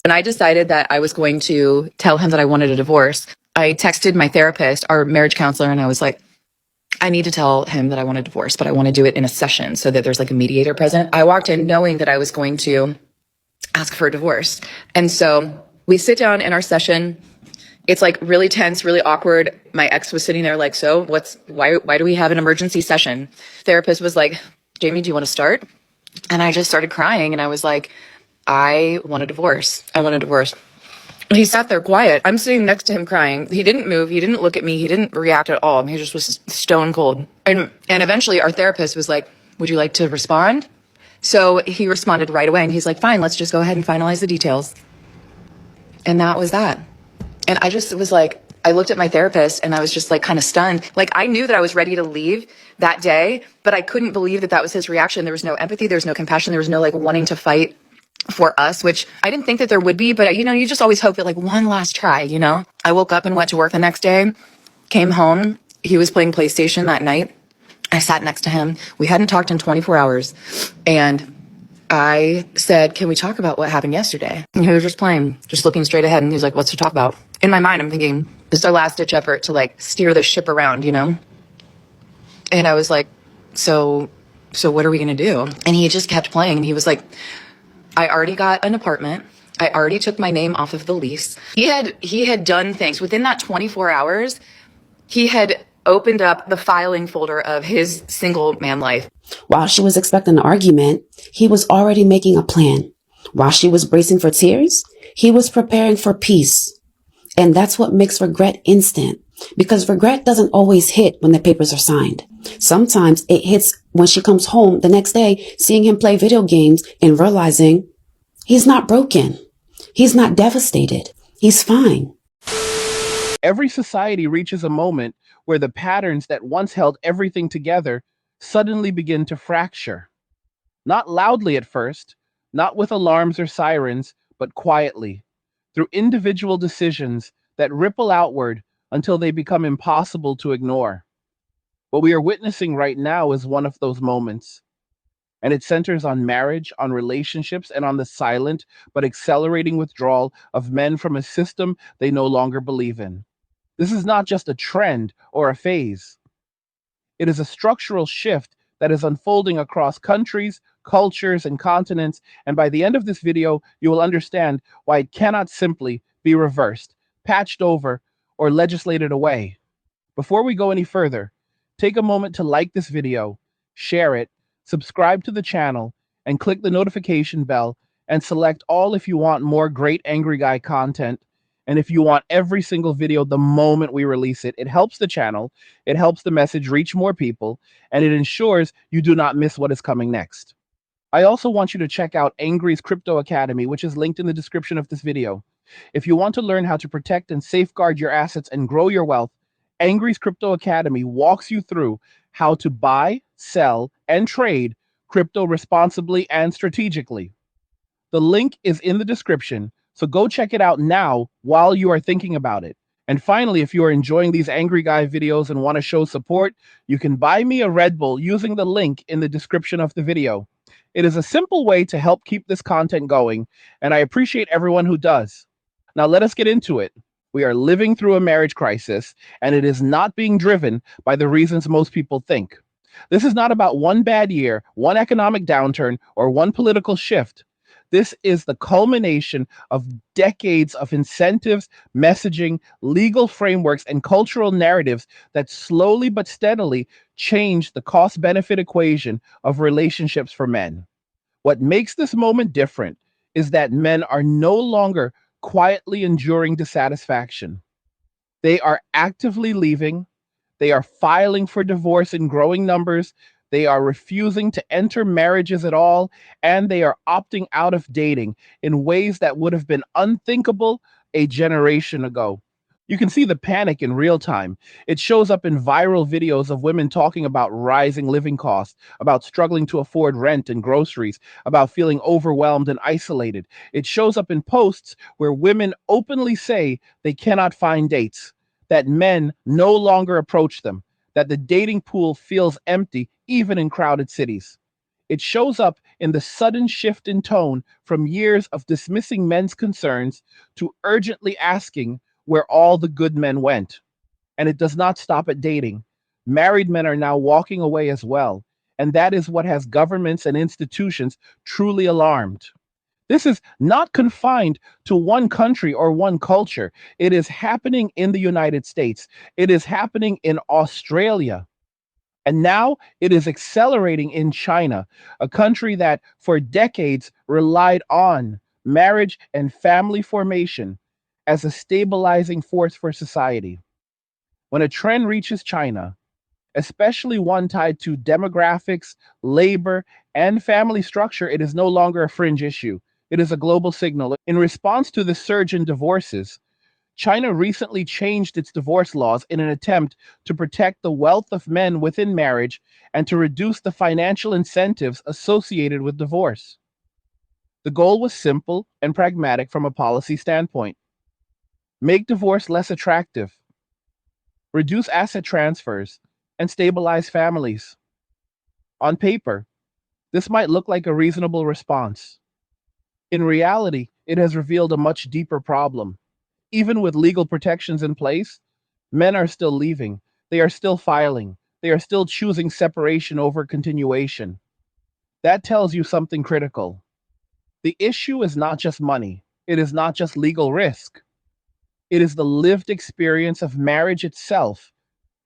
When I decided that I was going to tell him that I wanted a divorce, I texted my therapist, our marriage counselor, and I was like, I need to tell him that I want a divorce, but I want to do it in a session so that there's like a mediator present. I walked in knowing that I was going to ask for a divorce. And so we sit down in our session. It's like really tense, really awkward. My ex was sitting there like, so why do we have an emergency session? Therapist was like, Jamie, do you want to start? And I just started crying and I was like, I want a divorce. I want a divorce. He sat there quiet. I'm sitting next to him crying. He didn't move. He didn't look at me. He didn't react at all. He just was stone cold. And eventually our therapist was like, would you like to respond? So he responded right away and he's like, fine, let's just go ahead and finalize the details. And that was that. And I just was like, I looked at my therapist and I was just like kind of stunned. Like I knew that I was ready to leave that day, but I couldn't believe that that was his reaction. There was no empathy. There was no compassion. There was no like wanting to fight for us, which I didn't think that there would be, but you just always hope that like one last try, I woke up and went to work the next day, came home. He was playing PlayStation that night. I sat next to him. We hadn't talked in 24 hours. And I said, can we talk about what happened yesterday? And he was just playing, just looking straight ahead. And he was like, what's to talk about? In my mind, I'm thinking, this is our last ditch effort to like steer the ship around, And I was like, so what are we going to do? And he just kept playing. And he was like, I already got an apartment. I already took my name off of the lease. He had done things within that 24 hours. He had opened up the filing folder of his single man life. While she was expecting an argument, he was already making a plan. While she was bracing for tears, he was preparing for peace. And that's what makes regret instant, because regret doesn't always hit when the papers are signed. Sometimes it hits when she comes home the next day, seeing him play video games and realizing he's not broken. He's not devastated. He's fine. Every society reaches a moment where the patterns that once held everything together suddenly begin to fracture. Not loudly at first, not with alarms or sirens, but quietly, through individual decisions that ripple outward until they become impossible to ignore. What we are witnessing right now is one of those moments, and it centers on marriage, on relationships, and on the silent but accelerating withdrawal of men from a system they no longer believe in. This is not just a trend or a phase. It is a structural shift that is unfolding across countries, cultures, and continents, and by the end of this video, you will understand why it cannot simply be reversed, patched over, or legislated away. Before we go any further, take a moment to like this video, share it, subscribe to the channel, and click the notification bell, and select all if you want more great Angry Guy content. And if you want every single video the moment we release it, it helps the channel, it helps the message reach more people, and it ensures you do not miss what is coming next. I also want you to check out Angry's Crypto Academy, which is linked in the description of this video. If you want to learn how to protect and safeguard your assets and grow your wealth, Angry's Crypto Academy walks you through how to buy, sell, and trade crypto responsibly and strategically. The link is in the description, so go check it out now while you are thinking about it. And finally, if you are enjoying these Angry Guy videos and want to show support, you can buy me a Red Bull using the link in the description of the video. It is a simple way to help keep this content going, and I appreciate everyone who does. Now let us get into it. We are living through a marriage crisis, and it is not being driven by the reasons most people think. This is not about one bad year, one economic downturn, or one political shift. This is the culmination of decades of incentives, messaging, legal frameworks, and cultural narratives that slowly but steadily change the cost-benefit equation of relationships for men. What makes this moment different is that men are no longer quietly enduring dissatisfaction. They are actively leaving. They are filing for divorce in growing numbers. They are refusing to enter marriages at all, and they are opting out of dating in ways that would have been unthinkable a generation ago. You can see the panic in real time. It shows up in viral videos of women talking about rising living costs, about struggling to afford rent and groceries, about feeling overwhelmed and isolated. It shows up in posts where women openly say they cannot find dates, that men no longer approach them, that the dating pool feels empty even in crowded cities. It shows up in the sudden shift in tone from years of dismissing men's concerns to urgently asking where all the good men went. And it does not stop at dating. Married men are now walking away as well. And that is what has governments and institutions truly alarmed. This is not confined to one country or one culture. It is happening in the United States. It is happening in Australia. And now it is accelerating in China, a country that for decades relied on marriage and family formation as a stabilizing force for society. When a trend reaches China, especially one tied to demographics, labor, and family structure, it is no longer a fringe issue. It is a global signal. In response to the surge in divorces, China recently changed its divorce laws in an attempt to protect the wealth of men within marriage and to reduce the financial incentives associated with divorce. The goal was simple and pragmatic from a policy standpoint: make divorce less attractive, reduce asset transfers, and stabilize families. On paper, this might look like a reasonable response. In reality, it has revealed a much deeper problem. Even with legal protections in place, men are still leaving. They are still filing. They are still choosing separation over continuation. That tells you something critical. The issue is not just money. It is not just legal risk. It is the lived experience of marriage itself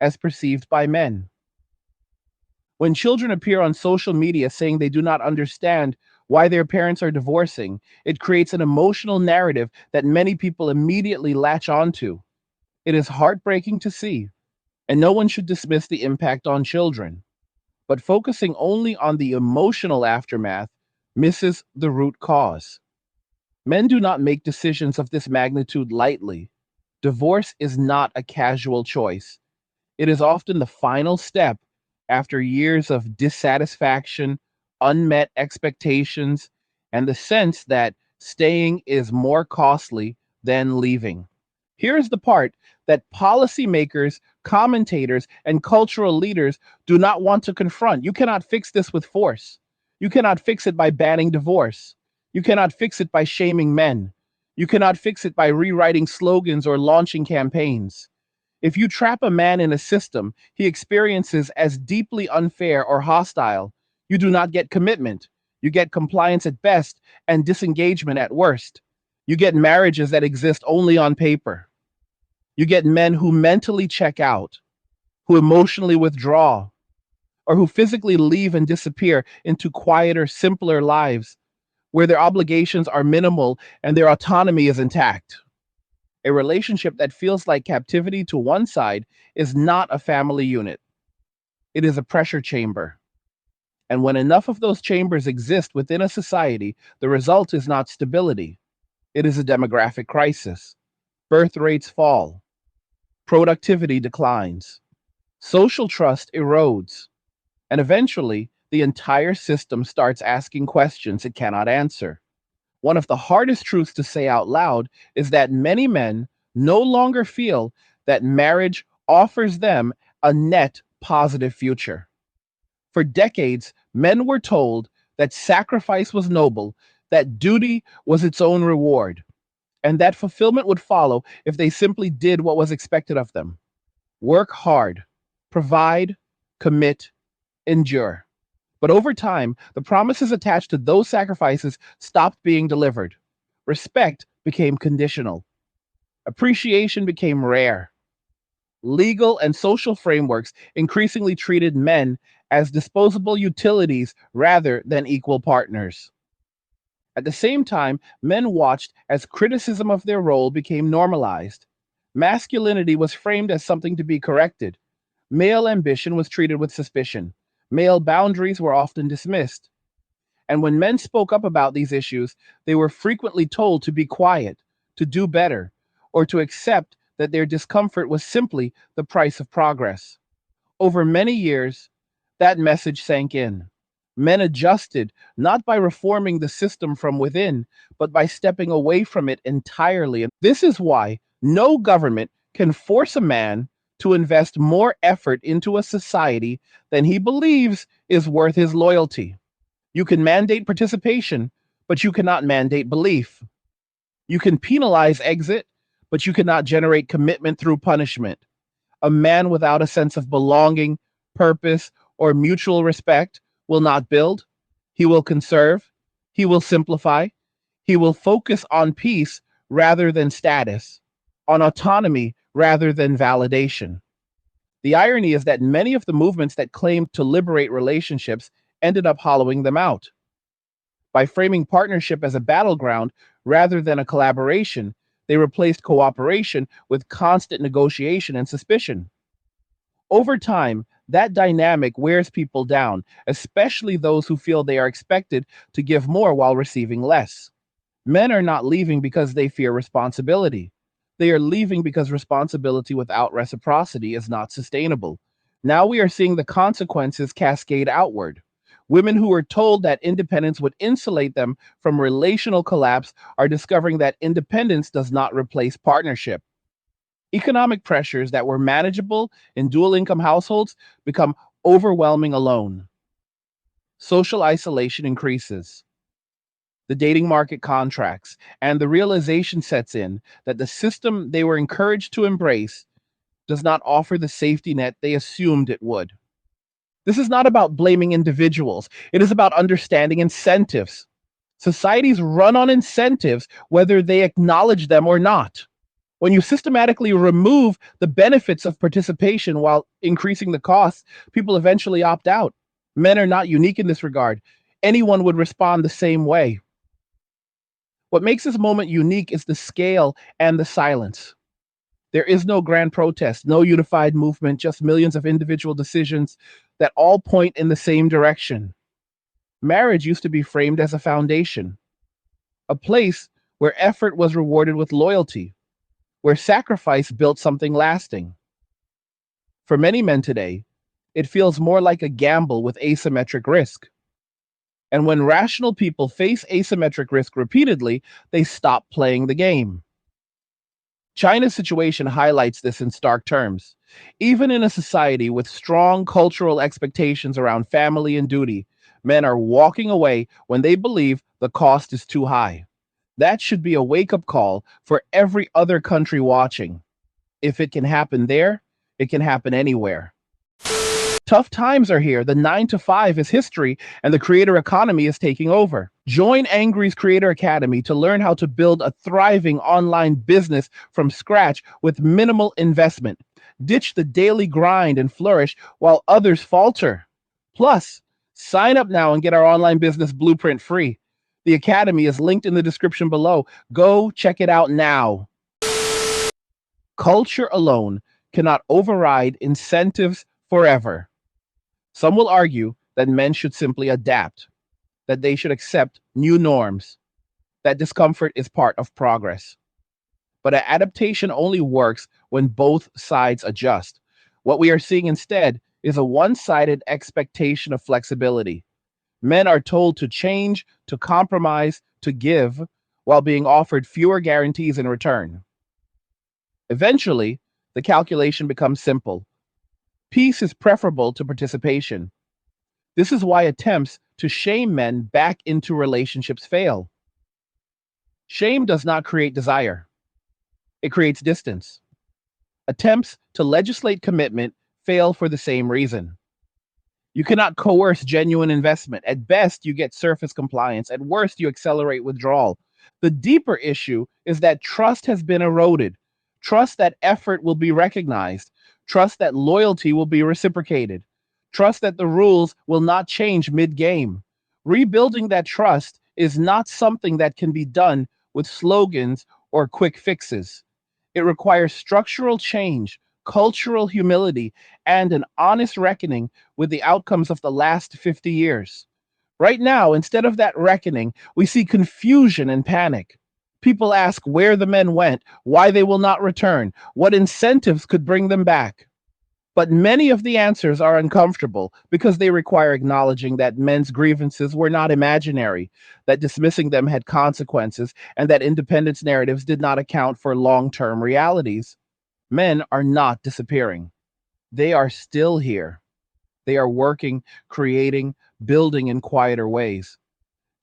as perceived by men. When children appear on social media saying they do not understand why their parents are divorcing, it creates an emotional narrative that many people immediately latch onto. It is heartbreaking to see, and no one should dismiss the impact on children. But focusing only on the emotional aftermath misses the root cause. Men do not make decisions of this magnitude lightly. Divorce is not a casual choice. It is often the final step after years of dissatisfaction, unmet expectations, and the sense that staying is more costly than leaving. Here's the part that policymakers, commentators, and cultural leaders do not want to confront. You cannot fix this with force. You cannot fix it by banning divorce. You cannot fix it by shaming men. You cannot fix it by rewriting slogans or launching campaigns. If you trap a man in a system he experiences as deeply unfair or hostile, you do not get commitment. You get compliance at best and disengagement at worst. You get marriages that exist only on paper. You get men who mentally check out, who emotionally withdraw, or who physically leave and disappear into quieter, simpler lives where their obligations are minimal and their autonomy is intact. A relationship that feels like captivity to one side is not a family unit. It is a pressure chamber. And when enough of those chambers exist within a society, the result is not stability. It is a demographic crisis. Birth rates fall. Productivity declines. Social trust erodes. And eventually, the entire system starts asking questions it cannot answer. One of the hardest truths to say out loud is that many men no longer feel that marriage offers them a net positive future. For decades, men were told that sacrifice was noble, that duty was its own reward, and that fulfillment would follow if they simply did what was expected of them: work hard, provide, commit, endure. But over time, the promises attached to those sacrifices stopped being delivered. Respect became conditional. Appreciation became rare. Legal and social frameworks increasingly treated men as disposable utilities rather than equal partners. At the same time, men watched as criticism of their role became normalized. Masculinity was framed as something to be corrected. Male ambition was treated with suspicion. Male boundaries were often dismissed. And when men spoke up about these issues, they were frequently told to be quiet, to do better, or to accept that their discomfort was simply the price of progress. Over many years, that message sank in. Men adjusted not by reforming the system from within, but by stepping away from it entirely. And this is why no government can force a man to invest more effort into a society than he believes is worth his loyalty. You can mandate participation, but you cannot mandate belief. You can penalize exit, but you cannot generate commitment through punishment. A man without a sense of belonging, purpose, or mutual respect will not build. He will conserve. He will simplify. He will focus on peace rather than status, on autonomy rather than validation. The irony is that many of the movements that claimed to liberate relationships ended up hollowing them out. By framing partnership as a battleground rather than a collaboration, they replaced cooperation with constant negotiation and suspicion. Over time, that dynamic wears people down, especially those who feel they are expected to give more while receiving less. Men are not leaving because they fear responsibility. They are leaving because responsibility without reciprocity is not sustainable. Now we are seeing the consequences cascade outward. Women who were told that independence would insulate them from relational collapse are discovering that independence does not replace partnership. Economic pressures that were manageable in dual income households become overwhelming alone. Social isolation increases. The dating market contracts, and the realization sets in that the system they were encouraged to embrace does not offer the safety net they assumed it would. This is not about blaming individuals, it is about understanding incentives. Societies run on incentives whether they acknowledge them or not. When you systematically remove the benefits of participation while increasing the costs, people eventually opt out. Men are not unique in this regard. Anyone would respond the same way. What makes this moment unique is the scale and the silence. There is no grand protest, no unified movement, just millions of individual decisions that all point in the same direction. Marriage used to be framed as a foundation, a place where effort was rewarded with loyalty, where sacrifice built something lasting. For many men today, it feels more like a gamble with asymmetric risk. And when rational people face asymmetric risk repeatedly, they stop playing the game. China's situation highlights this in stark terms. Even in a society with strong cultural expectations around family and duty, men are walking away when they believe the cost is too high. That should be a wake up call for every other country watching. If it can happen there, it can happen anywhere. Tough times are here. The 9 to 5 is history, and the creator economy is taking over. Join Angry's Creator Academy to learn how to build a thriving online business from scratch with minimal investment. Ditch the daily grind and flourish while others falter. Plus, sign up now and get our online business blueprint free. The Academy is linked in the description below. Go check it out now. Culture alone cannot override incentives forever. Some will argue that men should simply adapt, that they should accept new norms, that discomfort is part of progress. But an adaptation only works when both sides adjust. What we are seeing instead is a one sided expectation of flexibility. Men are told to change, to compromise, to give, while being offered fewer guarantees in return. Eventually, the calculation becomes simple. Peace is preferable to participation. This is why attempts to shame men back into relationships fail. Shame does not create desire, it creates distance. Attempts to legislate commitment fail for the same reason. You cannot coerce genuine investment. At best, you get surface compliance. At worst, you accelerate withdrawal. The deeper issue is that trust has been eroded. Trust that effort will be recognized. Trust that loyalty will be reciprocated. Trust that the rules will not change mid game. Rebuilding that trust is not something that can be done with slogans or quick fixes. It requires structural change, cultural humility, and an honest reckoning with the outcomes of the last 50 years. Right now, instead of that reckoning, we see confusion and panic. People ask where the men went, why they will not return, what incentives could bring them back. But many of the answers are uncomfortable because they require acknowledging that men's grievances were not imaginary, that dismissing them had consequences, and that independence narratives did not account for long term realities. Men are not disappearing. They are still here. They are working, creating, building in quieter ways.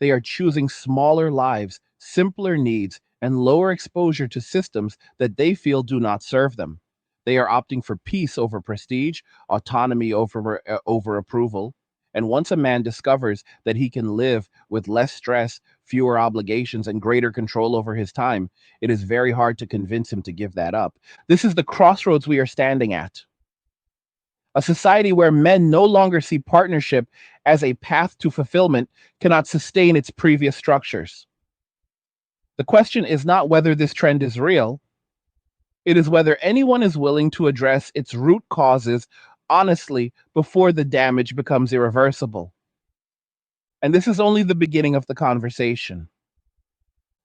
They are choosing smaller lives, simpler needs, and lower exposure to systems that they feel do not serve them. They are opting for peace over prestige, autonomy over approval. And once a man discovers that he can live with less stress, fewer obligations, and greater control over his time, it is very hard to convince him to give that up. This is the crossroads we are standing at. A society where men no longer see partnership as a path to fulfillment cannot sustain its previous structures. The question is not whether this trend is real, it is whether anyone is willing to address its root causes honestly before the damage becomes irreversible. And this is only the beginning of the conversation.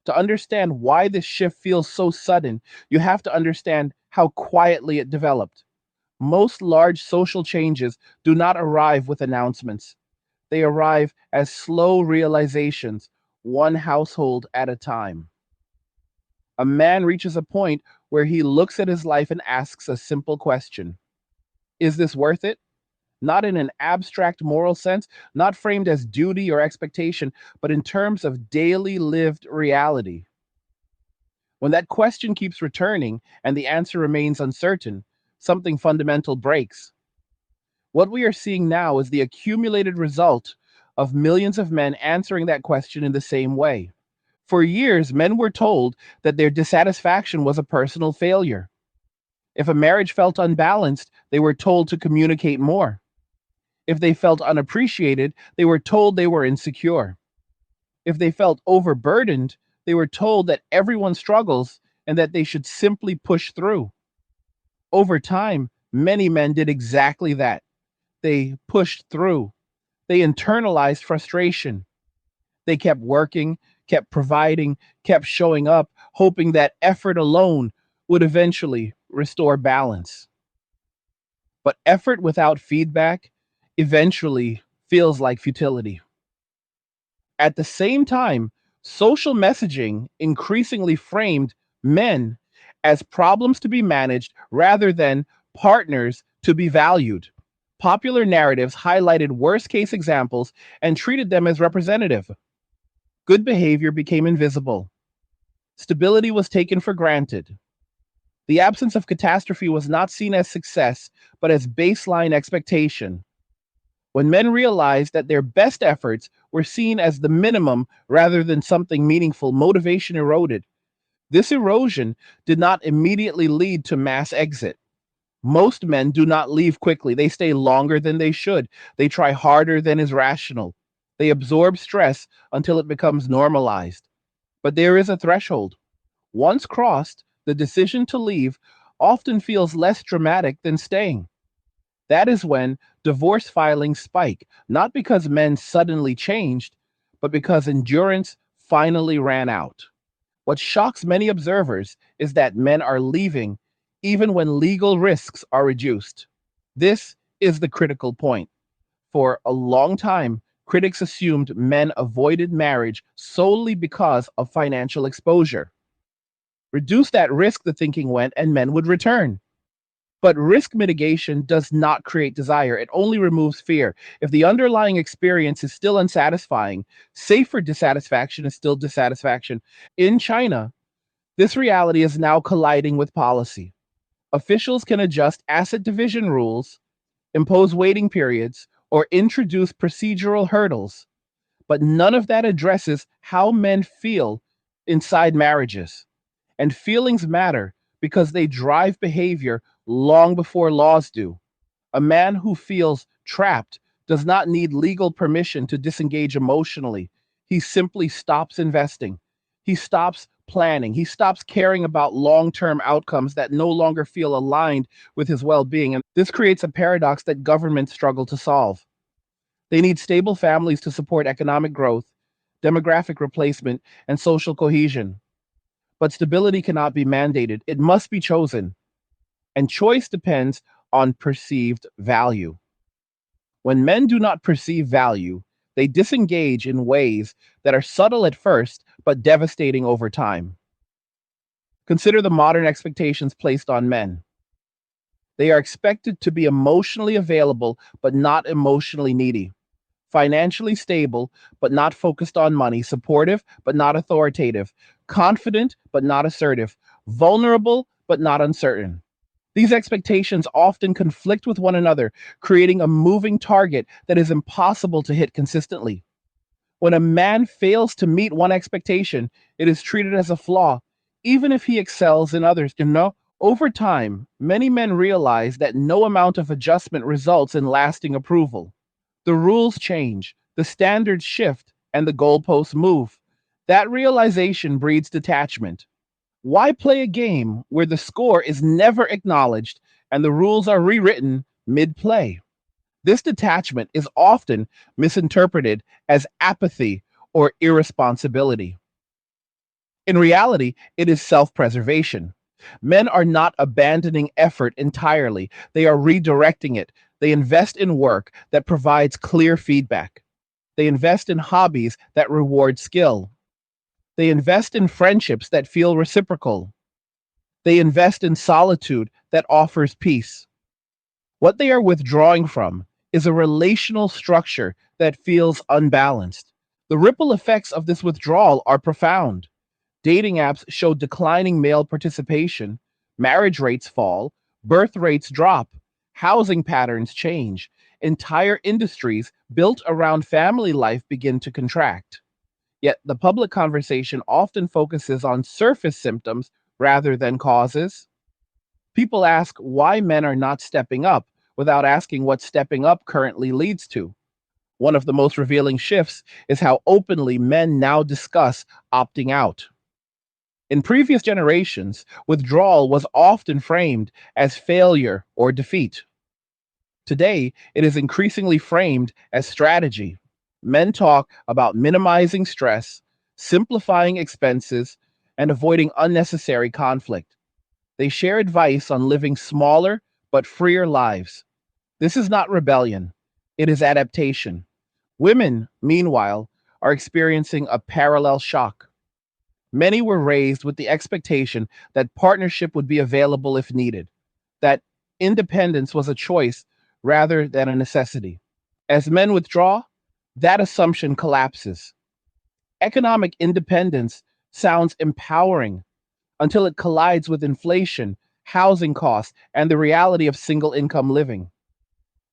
To understand why this shift feels so sudden, you have to understand how quietly it developed. Most large social changes do not arrive with announcements. They arrive as slow realizations, one household at a time. A man reaches a point where he looks at his life and asks a simple question: is this worth it? Not in an abstract moral sense, not framed as duty or expectation, but in terms of daily lived reality. When that question keeps returning and the answer remains uncertain, something fundamental breaks. What we are seeing now is the accumulated result of millions of men answering that question in the same way. For years, men were told that their dissatisfaction was a personal failure. If a marriage felt unbalanced, they were told to communicate more. If they felt unappreciated, they were told they were insecure. If they felt overburdened, they were told that everyone struggles and that they should simply push through. Over time, many men did exactly that. They pushed through. They internalized frustration. They kept working, kept providing, kept showing up, hoping that effort alone would eventually restore balance. But effort without feedback eventually feels like futility. At the same time, social messaging increasingly framed men as problems to be managed rather than partners to be valued. Popular narratives highlighted worst case examples and treated them as representative. Good behavior became invisible. Stability was taken for granted. The absence of catastrophe was not seen as success, but as baseline expectation. When men realized that their best efforts were seen as the minimum rather than something meaningful, motivation eroded. This erosion did not immediately lead to mass exit. Most men do not leave quickly. They stay longer than they should. They try harder than is rational. They absorb stress until it becomes normalized. But there is a threshold. Once crossed, the decision to leave often feels less dramatic than staying. That is when divorce filings spike, not because men suddenly changed, but because endurance finally ran out. What shocks many observers is that men are leaving even when legal risks are reduced. This is the critical point. For a long time, critics assumed men avoided marriage solely because of financial exposure. Reduce that risk, the thinking went, and men would return. But risk mitigation does not create desire, it only removes fear. If the underlying experience is still unsatisfying, safer dissatisfaction is still dissatisfaction. In China, this reality is now colliding with policy. Officials can adjust asset division rules, impose waiting periods, or introduce procedural hurdles, but none of that addresses how men feel inside marriages. And feelings matter because they drive behavior long before laws do. A man who feels trapped does not need legal permission to disengage emotionally. He simply stops investing. He stops planning. He stops caring about long term outcomes that no longer feel aligned with his well being. And this creates a paradox that governments struggle to solve. They need stable families to support economic growth, demographic replacement, and social cohesion. But stability cannot be mandated, it must be chosen. And choice depends on perceived value. When men do not perceive value, they disengage in ways that are subtle at first, but devastating over time. Consider the modern expectations placed on men. They are expected to be emotionally available, but not emotionally needy. financially stable but not focused on money, supportive but not authoritative, confident but not assertive, vulnerable but not uncertain. These expectations often conflict with one another, creating a moving target that is impossible to hit consistently. When a man fails to meet one expectation, it is treated as a flaw, even if he excels in others. Over time, many men realize that no amount of adjustment results in lasting approval. The rules change, the standards shift, and the goalposts move. That realization breeds detachment. Why play a game where the score is never acknowledged and the rules are rewritten mid play? This detachment is often misinterpreted as apathy or irresponsibility. In reality, it is self preservation. Men are not abandoning effort entirely, they are redirecting it. They invest in work that provides clear feedback. They invest in hobbies that reward skill. They invest in friendships that feel reciprocal. They invest in solitude that offers peace. What they are withdrawing from is a relational structure that feels unbalanced. The ripple effects of this withdrawal are profound. Dating apps show declining male participation, marriage rates fall, birth rates drop, housing patterns change, entire industries built around family life begin to contract. Yet the public conversation often focuses on surface symptoms rather than causes. People ask why men are not stepping up without asking what stepping up currently leads to. One of the most revealing shifts is how openly men now discuss opting out. In previous generations, withdrawal was often framed as failure or defeat. Today, it is increasingly framed as strategy. Men talk about minimizing stress, simplifying expenses, and avoiding unnecessary conflict. They share advice on living smaller but freer lives. This is not rebellion, it is adaptation. Women, meanwhile, are experiencing a parallel shock. Many were raised with the expectation that partnership would be available if needed, that independence was a choice rather than a necessity. As men withdraw, that assumption collapses. Economic independence sounds empowering until it collides with inflation, housing costs, and the reality of single income living.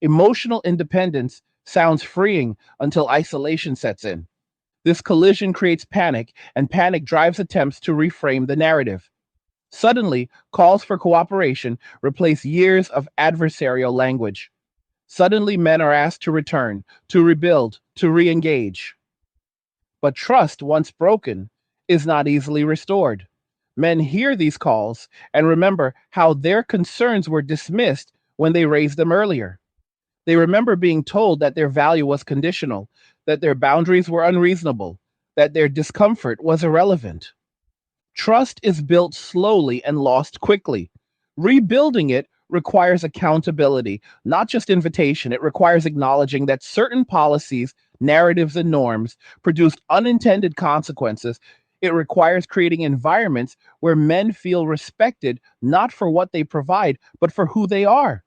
Emotional independence sounds freeing until isolation sets in. This collision creates panic, and panic drives attempts to reframe the narrative. Suddenly, calls for cooperation replace years of adversarial language. Suddenly, men are asked to return, to rebuild, to re engage. But trust, once broken, is not easily restored. Men hear these calls and remember how their concerns were dismissed when they raised them earlier. They remember being told that their value was conditional, that their boundaries were unreasonable, that their discomfort was irrelevant. Trust is built slowly and lost quickly. Rebuilding it requires accountability, not just invitation. It requires acknowledging that certain policies, narratives, and norms produced unintended consequences. It requires creating environments where men feel respected not for what they provide, but for who they are.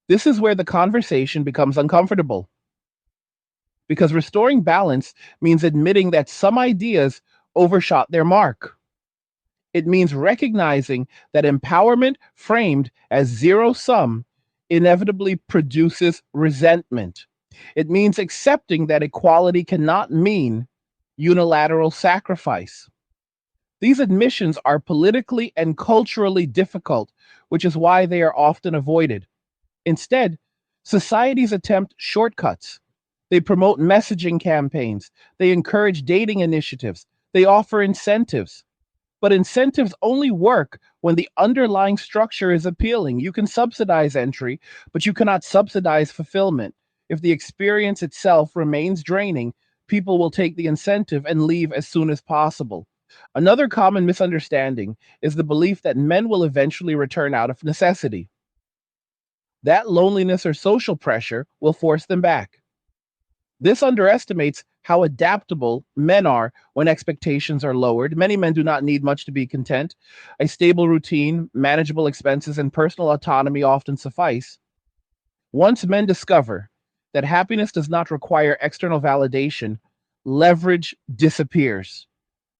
This is where the conversation becomes uncomfortable because restoring balance means admitting that some ideas overshot their mark. It means recognizing that empowerment framed as zero sum inevitably produces resentment. It means accepting that equality cannot mean unilateral sacrifice. These admissions are politically and culturally difficult, which is why they are often avoided. Instead, societies attempt shortcuts. They promote messaging campaigns. They encourage dating initiatives. They offer incentives. But incentives only work when the underlying structure is appealing. You can subsidize entry, but you cannot subsidize fulfillment. If the experience itself remains draining, people will take the incentive and leave as soon as possible. Another common misunderstanding is the belief that men will eventually return out of necessity. That loneliness or social pressure will force them back. This underestimates how adaptable men are when expectations are lowered. Many men do not need much to be content. A stable routine, manageable expenses, and personal autonomy often suffice. Once men discover that happiness does not require external validation, leverage disappears.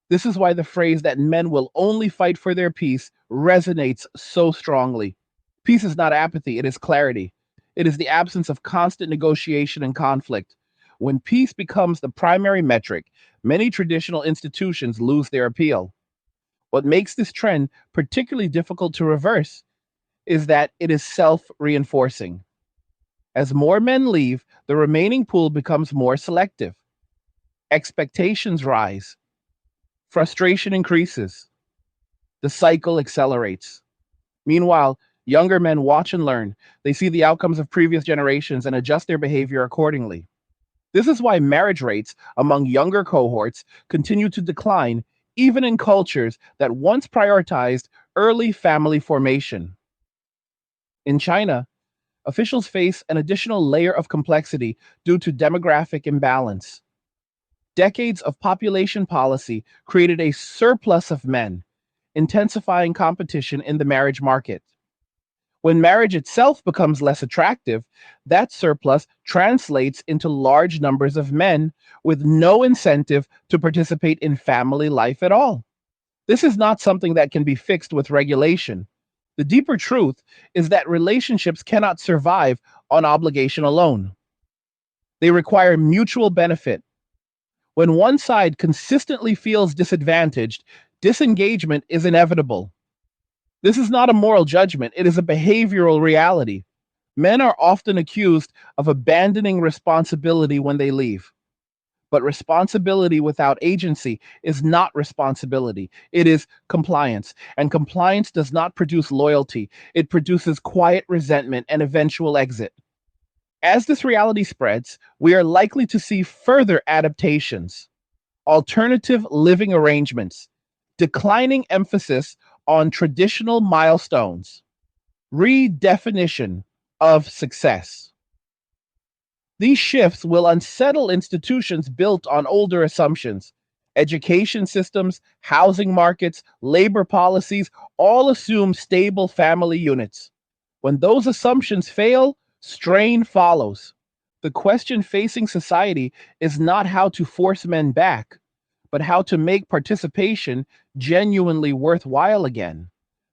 This is why the phrase that men will only fight for their peace resonates so strongly. Peace is not apathy, it is clarity. It is the absence of constant negotiation and conflict. When peace becomes the primary metric, many traditional institutions lose their appeal. What makes this trend particularly difficult to reverse is that it is self reinforcing. As more men leave, the remaining pool becomes more selective. Expectations rise, frustration increases, the cycle accelerates. Meanwhile, younger men watch and learn. They see the outcomes of previous generations and adjust their behavior accordingly. This is why marriage rates among younger cohorts continue to decline, even in cultures that once prioritized early family formation. In China, officials face an additional layer of complexity due to demographic imbalance. Decades of population policy created a surplus of men, intensifying competition in the marriage market. When marriage itself becomes less attractive, that surplus translates into large numbers of men with no incentive to participate in family life at all. This is not something that can be fixed with regulation. The deeper truth is that relationships cannot survive on obligation alone. They require mutual benefit. When one side consistently feels disadvantaged, disengagement is inevitable. This is not a moral judgment, it is a behavioral reality. Men are often accused of abandoning responsibility when they leave. But responsibility without agency is not responsibility, it is compliance. And compliance does not produce loyalty, it produces quiet resentment and eventual exit. As this reality spreads, we are likely to see further adaptations, alternative living arrangements, declining emphasis on traditional milestones, redefinition of success. These shifts will unsettle institutions built on older assumptions. Education systems, housing markets, labor policies all assume stable family units. When those assumptions fail, strain follows. The question facing society is not how to force men back, but how to make participation genuinely worthwhile again.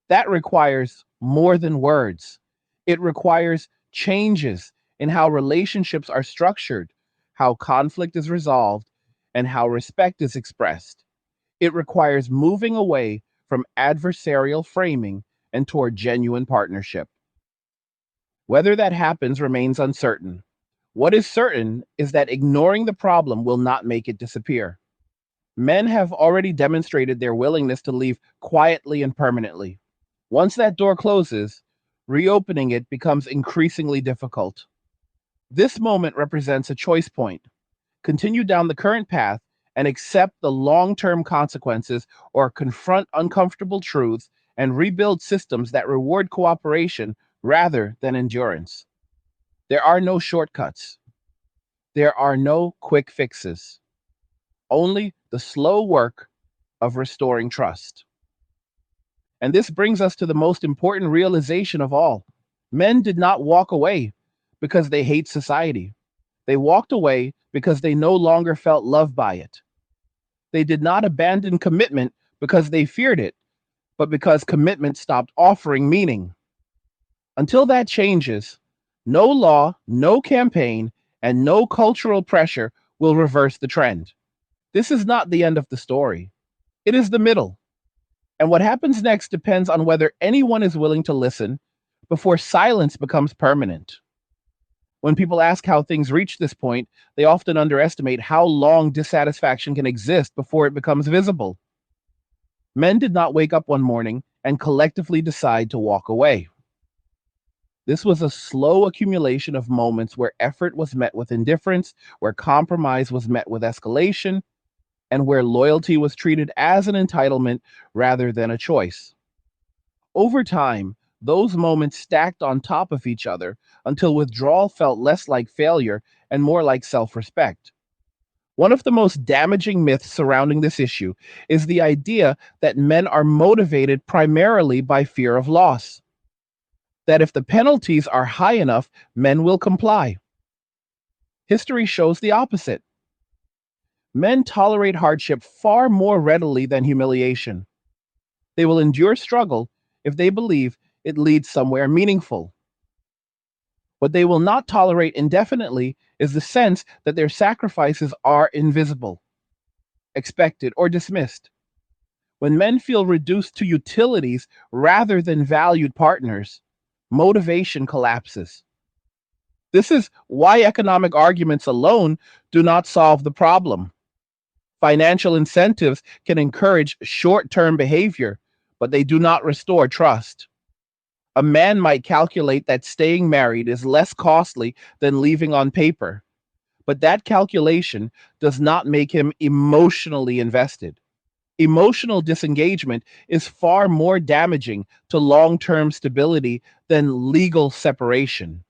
That requires more than words. It requires changes in how relationships are structured, how conflict is resolved, and how respect is expressed. It requires moving away from adversarial framing and toward genuine partnership. Whether that happens remains uncertain. What is certain is that ignoring the problem will not make it disappear. Men have already demonstrated their willingness to leave quietly and permanently. Once that door closes, reopening it becomes increasingly difficult. This moment represents a choice point. Continue down the current path and accept the long term consequences, or confront uncomfortable truths and rebuild systems that reward cooperation rather than endurance. There are no shortcuts, there are no quick fixes, only the slow work of restoring trust. And this brings us to the most important realization of all. Men did not walk away because they hate society. They walked away because they no longer felt loved by it. They did not abandon commitment because they feared it, but because commitment stopped offering meaning. Until that changes, no law, no campaign, and no cultural pressure will reverse the trend. This is not the end of the story. It is the middle. And what happens next depends on whether anyone is willing to listen before silence becomes permanent. When people ask how things reach this point, they often underestimate how long dissatisfaction can exist before it becomes visible. Men did not wake up one morning and collectively decide to walk away. This was a slow accumulation of moments where effort was met with indifference, where compromise was met with escalation, and where loyalty was treated as an entitlement rather than a choice. Over time, those moments stacked on top of each other until withdrawal felt less like failure and more like self respect. One of the most damaging myths surrounding this issue is the idea that men are motivated primarily by fear of loss, that if the penalties are high enough, men will comply. History shows the opposite. Men tolerate hardship far more readily than humiliation. They will endure struggle if they believe it leads somewhere meaningful. What they will not tolerate indefinitely is the sense that their sacrifices are invisible, expected, or dismissed. When men feel reduced to utilities rather than valued partners, motivation collapses. This is why economic arguments alone do not solve the problem. Financial incentives can encourage short term behavior, but they do not restore trust. A man might calculate that staying married is less costly than leaving on paper, but that calculation does not make him emotionally invested. Emotional disengagement is far more damaging to long term stability than legal separation.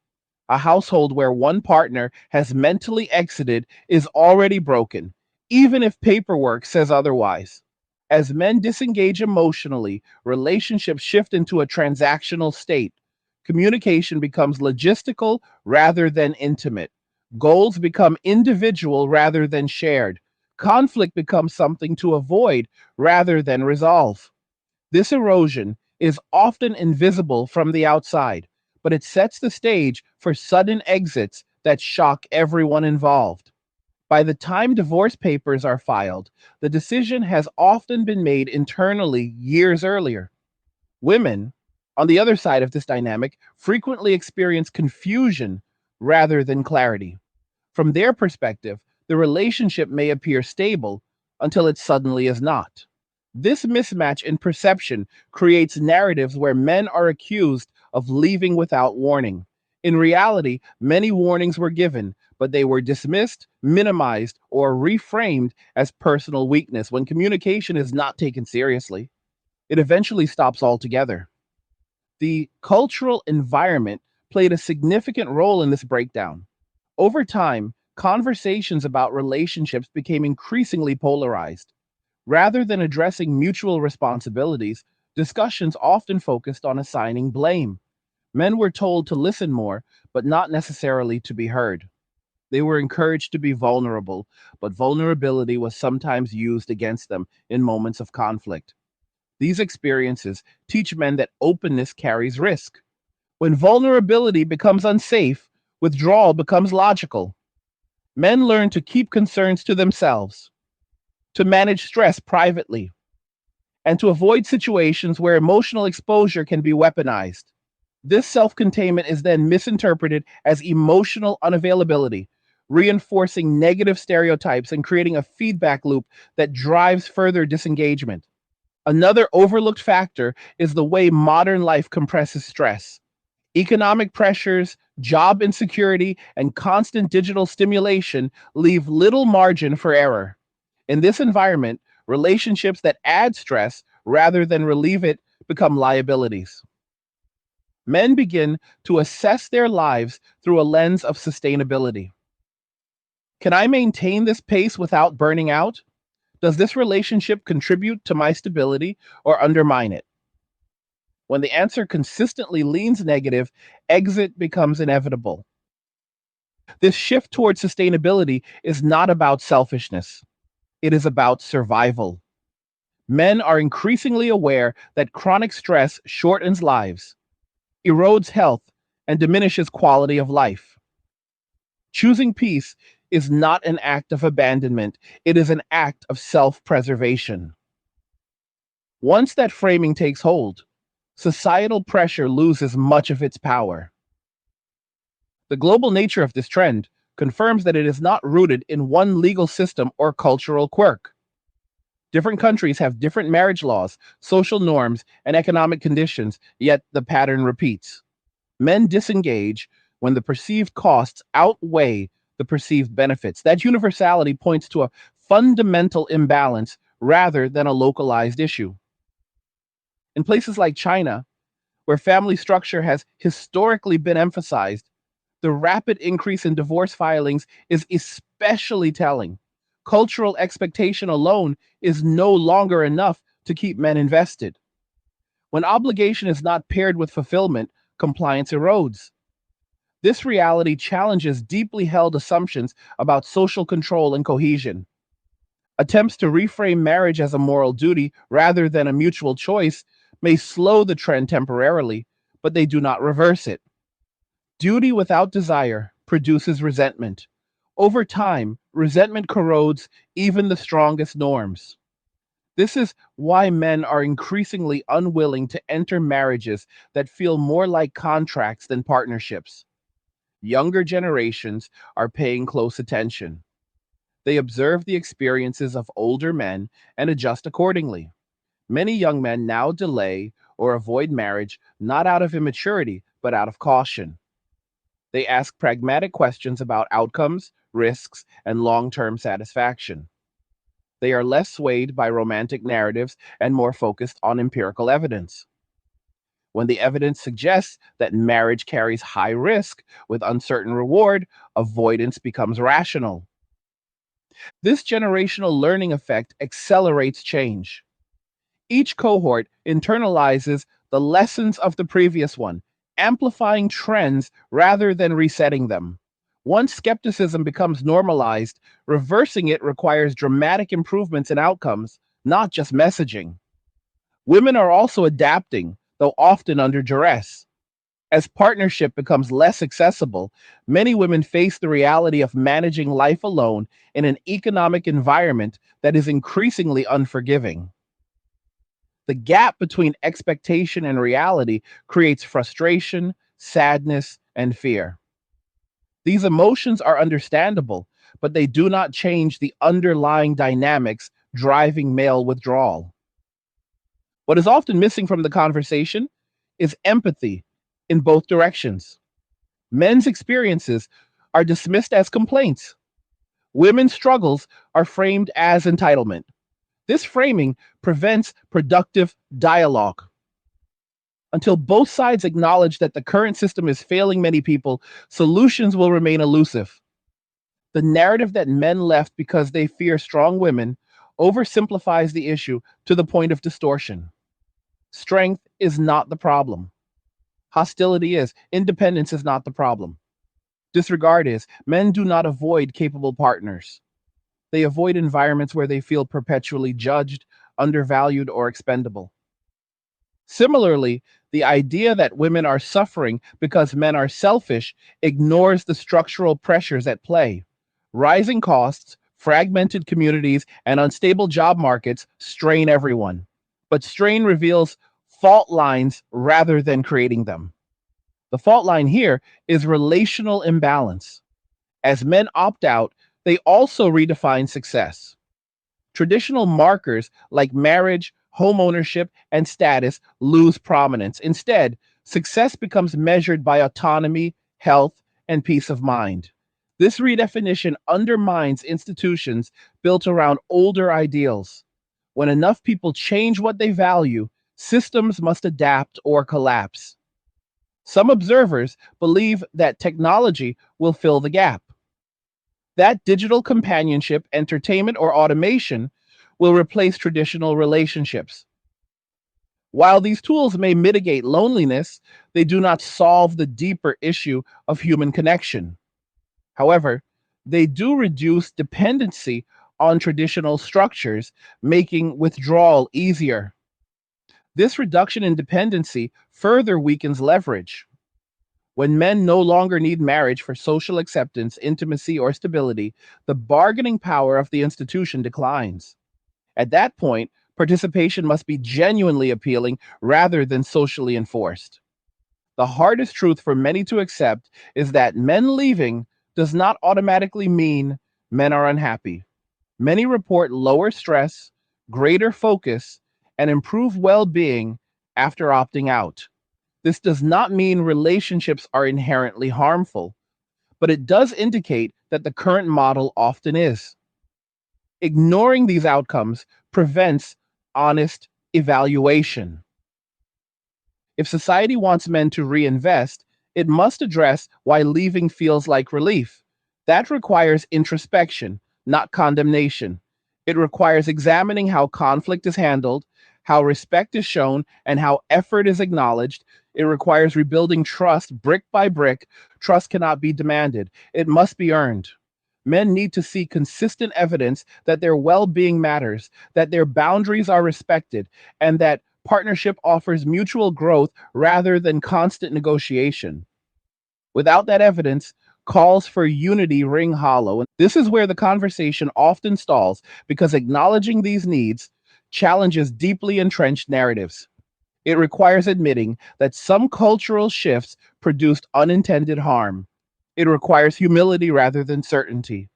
A household where one partner has mentally exited is already broken, even if paperwork says otherwise. As men disengage emotionally, relationships shift into a transactional state. Communication becomes logistical rather than intimate. Goals become individual rather than shared. Conflict becomes something to avoid rather than resolve. This erosion is often invisible from the outside, but it sets the stage for sudden exits that shock everyone involved. By the time divorce papers are filed, the decision has often been made internally years earlier. Women, on the other side of this dynamic, frequently experience confusion rather than clarity. From their perspective, the relationship may appear stable until it suddenly is not. This mismatch in perception creates narratives where men are accused of leaving without warning. In reality, many warnings were given, but they were dismissed, minimized, or reframed as personal weakness. When communication is not taken seriously, it eventually stops altogether. The cultural environment played a significant role in this breakdown. Over time, conversations about relationships became increasingly polarized. Rather than addressing mutual responsibilities, discussions often focused on assigning blame. Men were told to listen more, but not necessarily to be heard. They were encouraged to be vulnerable, but vulnerability was sometimes used against them in moments of conflict. These experiences teach men that openness carries risk. When vulnerability becomes unsafe, withdrawal becomes logical. Men learn to keep concerns to themselves, to manage stress privately, and to avoid situations where emotional exposure can be weaponized. This self containment is then misinterpreted as emotional unavailability, reinforcing negative stereotypes and creating a feedback loop that drives further disengagement. Another overlooked factor is the way modern life compresses stress. Economic pressures, job insecurity, and constant digital stimulation leave little margin for error. In this environment, relationships that add stress rather than relieve it become liabilities. Men begin to assess their lives through a lens of sustainability. Can I maintain this pace without burning out? Does this relationship contribute to my stability or undermine it? When the answer consistently leans negative, exit becomes inevitable. This shift towards sustainability is not about selfishness, it is about survival. Men are increasingly aware that chronic stress shortens lives, erodes health, and diminishes quality of life. Choosing peace is not an act of abandonment, it is an act of self preservation. Once that framing takes hold, societal pressure loses much of its power. The global nature of this trend confirms that it is not rooted in one legal system or cultural quirk. Different countries have different marriage laws, social norms, and economic conditions, yet the pattern repeats. Men disengage when the perceived costs outweigh the perceived benefits. That universality points to a fundamental imbalance rather than a localized issue. In places like China, where family structure has historically been emphasized, the rapid increase in divorce filings is especially telling. Cultural expectation alone is no longer enough to keep men invested. When obligation is not paired with fulfillment, compliance erodes. This reality challenges deeply held assumptions about social control and cohesion. Attempts to reframe marriage as a moral duty rather than a mutual choice may slow the trend temporarily, but they do not reverse it. Duty without desire produces resentment. Over time, resentment corrodes even the strongest norms. This is why men are increasingly unwilling to enter marriages that feel more like contracts than partnerships. Younger generations are paying close attention. They observe the experiences of older men and adjust accordingly. Many young men now delay or avoid marriage not out of immaturity, but out of caution. They ask pragmatic questions about outcomes, risks, and long term satisfaction. They are less swayed by romantic narratives and more focused on empirical evidence. When the evidence suggests that marriage carries high risk with uncertain reward, avoidance becomes rational. This generational learning effect accelerates change. Each cohort internalizes the lessons of the previous one, amplifying trends rather than resetting them. Once skepticism becomes normalized, reversing it requires dramatic improvements in outcomes, not just messaging. Women are also adapting, though often under duress. As partnership becomes less accessible, many women face the reality of managing life alone in an economic environment that is increasingly unforgiving. The gap between expectation and reality creates frustration, sadness, and fear. These emotions are understandable, but they do not change the underlying dynamics driving male withdrawal. What is often missing from the conversation is empathy in both directions. Men's experiences are dismissed as complaints. Women's struggles are framed as entitlement. This framing prevents productive dialogue. Until both sides acknowledge that the current system is failing many people, solutions will remain elusive. The narrative that men left because they fear strong women oversimplifies the issue to the point of distortion. Strength is not the problem. Hostility is. Independence is not the problem. Disregard is. Men do not avoid capable partners. They avoid environments where they feel perpetually judged, undervalued, or expendable. Similarly, the idea that women are suffering because men are selfish ignores the structural pressures at play. Rising costs, fragmented communities, and unstable job markets strain everyone. But strain reveals fault lines rather than creating them. The fault line here is relational imbalance. As men opt out, they also redefine success. Traditional markers like marriage, home ownership, and status lose prominence. Instead, success becomes measured by autonomy, health, and peace of mind. This redefinition undermines institutions built around older ideals. When enough people change what they value, systems must adapt or collapse. Some observers believe that technology will fill the gap. That digital companionship, entertainment, or automation will replace traditional relationships. While these tools may mitigate loneliness, they do not solve the deeper issue of human connection. However, they do reduce dependency on traditional structures, making withdrawal easier. This reduction in dependency further weakens leverage. When men no longer need marriage for social acceptance, intimacy, or stability, the bargaining power of the institution declines. At that point, participation must be genuinely appealing rather than socially enforced. The hardest truth for many to accept is that men leaving does not automatically mean men are unhappy. Many report lower stress, greater focus, and improved well being after opting out. This does not mean relationships are inherently harmful, but it does indicate that the current model often is. Ignoring these outcomes prevents honest evaluation. If society wants men to reinvest, it must address why leaving feels like relief. That requires introspection, not condemnation. It requires examining how conflict is handled, how respect is shown, and how effort is acknowledged. It requires rebuilding trust brick by brick. Trust cannot be demanded, it must be earned. Men need to see consistent evidence that their well being matters, that their boundaries are respected, and that partnership offers mutual growth rather than constant negotiation. Without that evidence, calls for unity ring hollow. And this is where the conversation often stalls because acknowledging these needs challenges deeply entrenched narratives. It requires admitting that some cultural shifts produced unintended harm. It requires humility rather than certainty.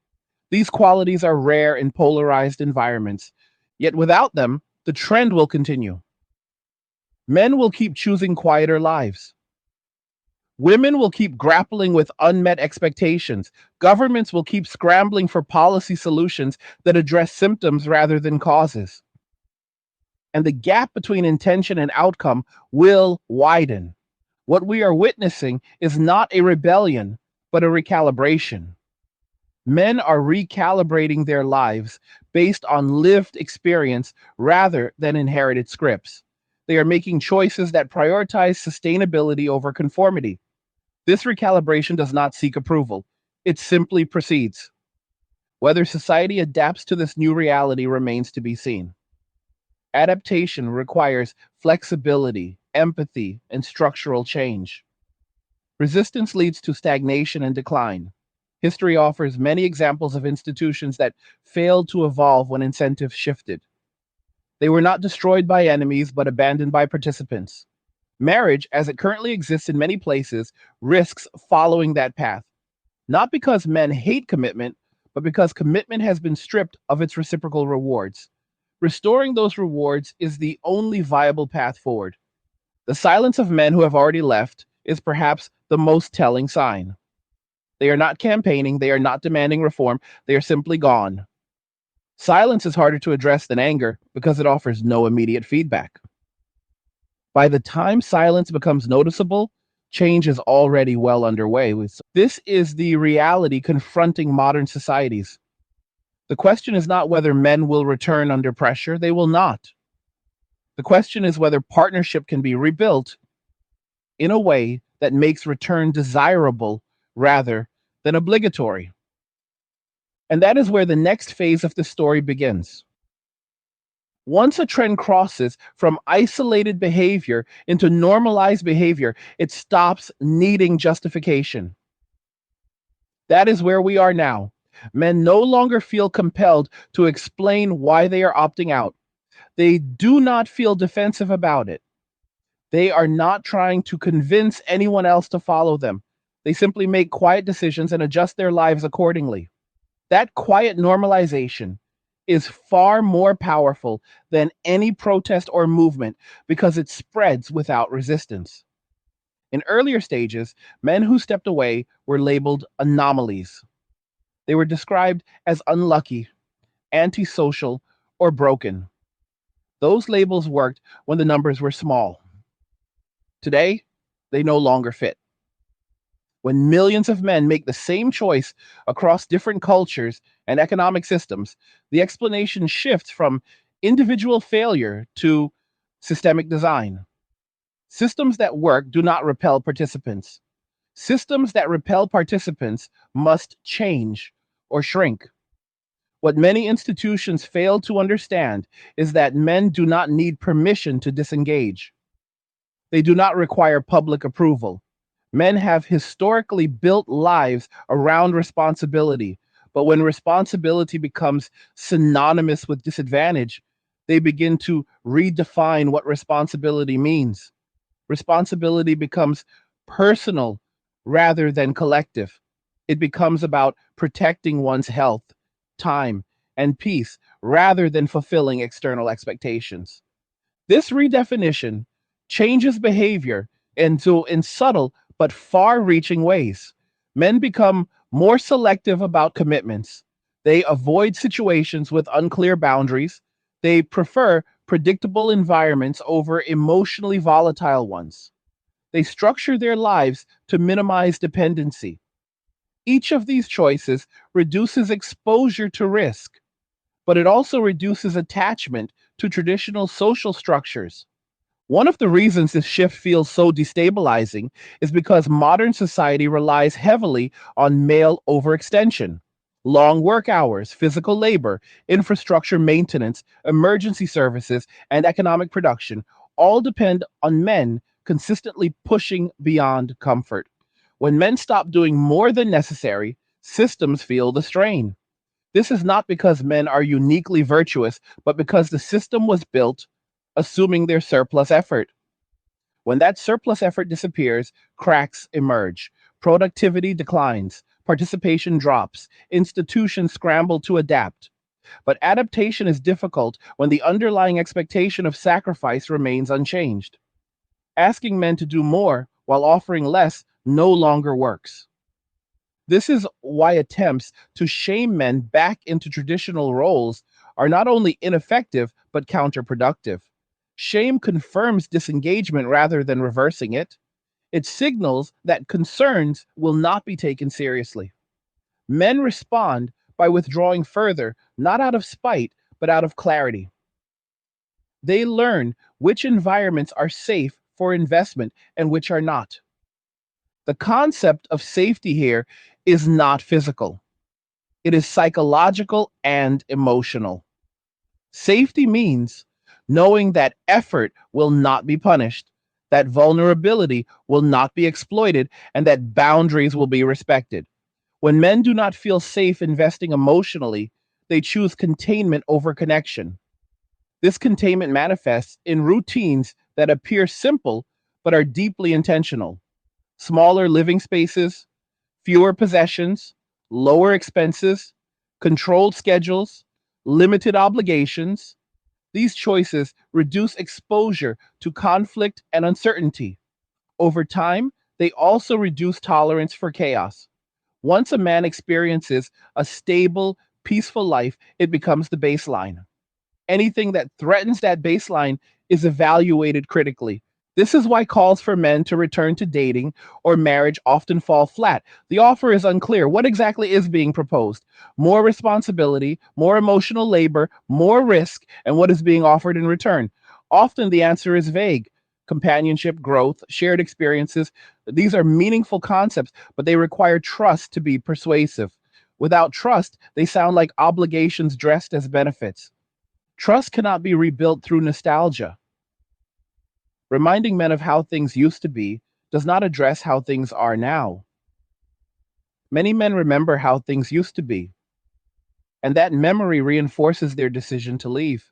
These qualities are rare in polarized environments, yet without them, the trend will continue. Men will keep choosing quieter lives. Women will keep grappling with unmet expectations. Governments will keep scrambling for policy solutions that address symptoms rather than causes. And the gap between intention and outcome will widen. What we are witnessing is not a rebellion, but a recalibration. Men are recalibrating their lives based on lived experience rather than inherited scripts. They are making choices that prioritize sustainability over conformity. This recalibration does not seek approval, it simply proceeds. Whether society adapts to this new reality remains to be seen. Adaptation requires flexibility, empathy, and structural change. Resistance leads to stagnation and decline. History offers many examples of institutions that failed to evolve when incentives shifted. They were not destroyed by enemies, but abandoned by participants. Marriage, as it currently exists in many places, risks following that path, not because men hate commitment, but because commitment has been stripped of its reciprocal rewards. Restoring those rewards is the only viable path forward. The silence of men who have already left is perhaps the most telling sign. They are not campaigning, they are not demanding reform, they are simply gone. Silence is harder to address than anger because it offers no immediate feedback. By the time silence becomes noticeable, change is already well underway. This is the reality confronting modern societies. The question is not whether men will return under pressure, they will not. The question is whether partnership can be rebuilt in a way that makes return desirable rather than obligatory. And that is where the next phase of the story begins. Once a trend crosses from isolated behavior into normalized behavior, it stops needing justification. That is where we are now. Men no longer feel compelled to explain why they are opting out. They do not feel defensive about it. They are not trying to convince anyone else to follow them. They simply make quiet decisions and adjust their lives accordingly. That quiet normalization is far more powerful than any protest or movement because it spreads without resistance. In earlier stages, men who stepped away were labeled anomalies. They were described as unlucky, antisocial, or broken. Those labels worked when the numbers were small. Today, they no longer fit. When millions of men make the same choice across different cultures and economic systems, the explanation shifts from individual failure to systemic design. Systems that work do not repel participants. Systems that repel participants must change or shrink. What many institutions fail to understand is that men do not need permission to disengage. They do not require public approval. Men have historically built lives around responsibility, but when responsibility becomes synonymous with disadvantage, they begin to redefine what responsibility means. Responsibility becomes personal rather than collective. It becomes about protecting one's health, time, and peace rather than fulfilling external expectations. This redefinition changes behavior in subtle but far reaching ways. Men become more selective about commitments. They avoid situations with unclear boundaries. They prefer predictable environments over emotionally volatile ones. They structure their lives to minimize dependency. Each of these choices reduces exposure to risk, but it also reduces attachment to traditional social structures. One of the reasons this shift feels so destabilizing is because modern society relies heavily on male overextension. Long work hours, physical labor, infrastructure maintenance, emergency services, and economic production all depend on men consistently pushing beyond comfort. When men stop doing more than necessary, systems feel the strain. This is not because men are uniquely virtuous, but because the system was built assuming their surplus effort. When that surplus effort disappears, cracks emerge. Productivity declines, participation drops, institutions scramble to adapt. But adaptation is difficult when the underlying expectation of sacrifice remains unchanged. Asking men to do more while offering less no longer works. This is why attempts to shame men back into traditional roles are not only ineffective but counterproductive. Shame confirms disengagement rather than reversing it. It signals that concerns will not be taken seriously. Men respond by withdrawing further, not out of spite, but out of clarity. They learn which environments are safe for investment and which are not. The concept of safety here is not physical, it is psychological and emotional. Safety means knowing that effort will not be punished, that vulnerability will not be exploited, and that boundaries will be respected. When men do not feel safe investing emotionally, they choose containment over connection. This containment manifests in routines that appear simple but are deeply intentional. Smaller living spaces, fewer possessions, lower expenses, controlled schedules, limited obligations. These choices reduce exposure to conflict and uncertainty. Over time, they also reduce tolerance for chaos. Once a man experiences a stable, peaceful life, it becomes the baseline. Anything that threatens that baseline is evaluated critically. This is why calls for men to return to dating or marriage often fall flat. The offer is unclear. What exactly is being proposed? More responsibility, more emotional labor, more risk, and what is being offered in return? Often the answer is vague. Companionship, growth, shared experiences. These are meaningful concepts, but they require trust to be persuasive. Without trust, they sound like obligations dressed as benefits. Trust cannot be rebuilt through nostalgia. Reminding men of how things used to be does not address how things are now. Many men remember how things used to be, and that memory reinforces their decision to leave.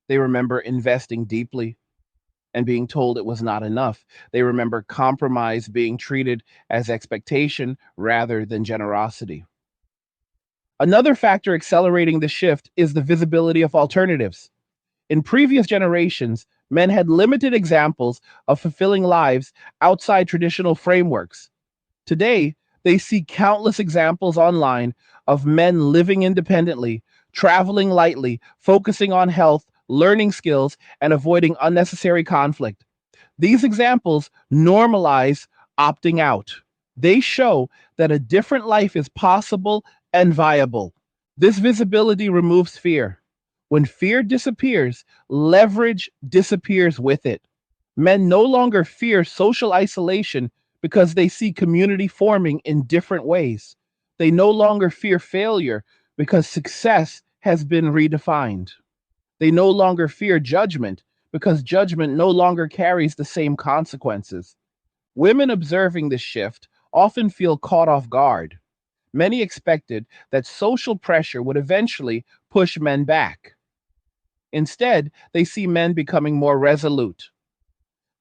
They remember investing deeply and being told it was not enough. They remember compromise being treated as expectation rather than generosity. Another factor accelerating the shift is the visibility of alternatives. In previous generations, men had limited examples of fulfilling lives outside traditional frameworks. Today, they see countless examples online of men living independently, traveling lightly, focusing on health, learning skills, and avoiding unnecessary conflict. These examples normalize opting out. They show that a different life is possible and viable. This visibility removes fear. When fear disappears, leverage disappears with it. Men no longer fear social isolation because they see community forming in different ways. They no longer fear failure because success has been redefined. They no longer fear judgment because judgment no longer carries the same consequences. Women observing this shift often feel caught off guard. Many expected that social pressure would eventually push men back. Instead, they see men becoming more resolute.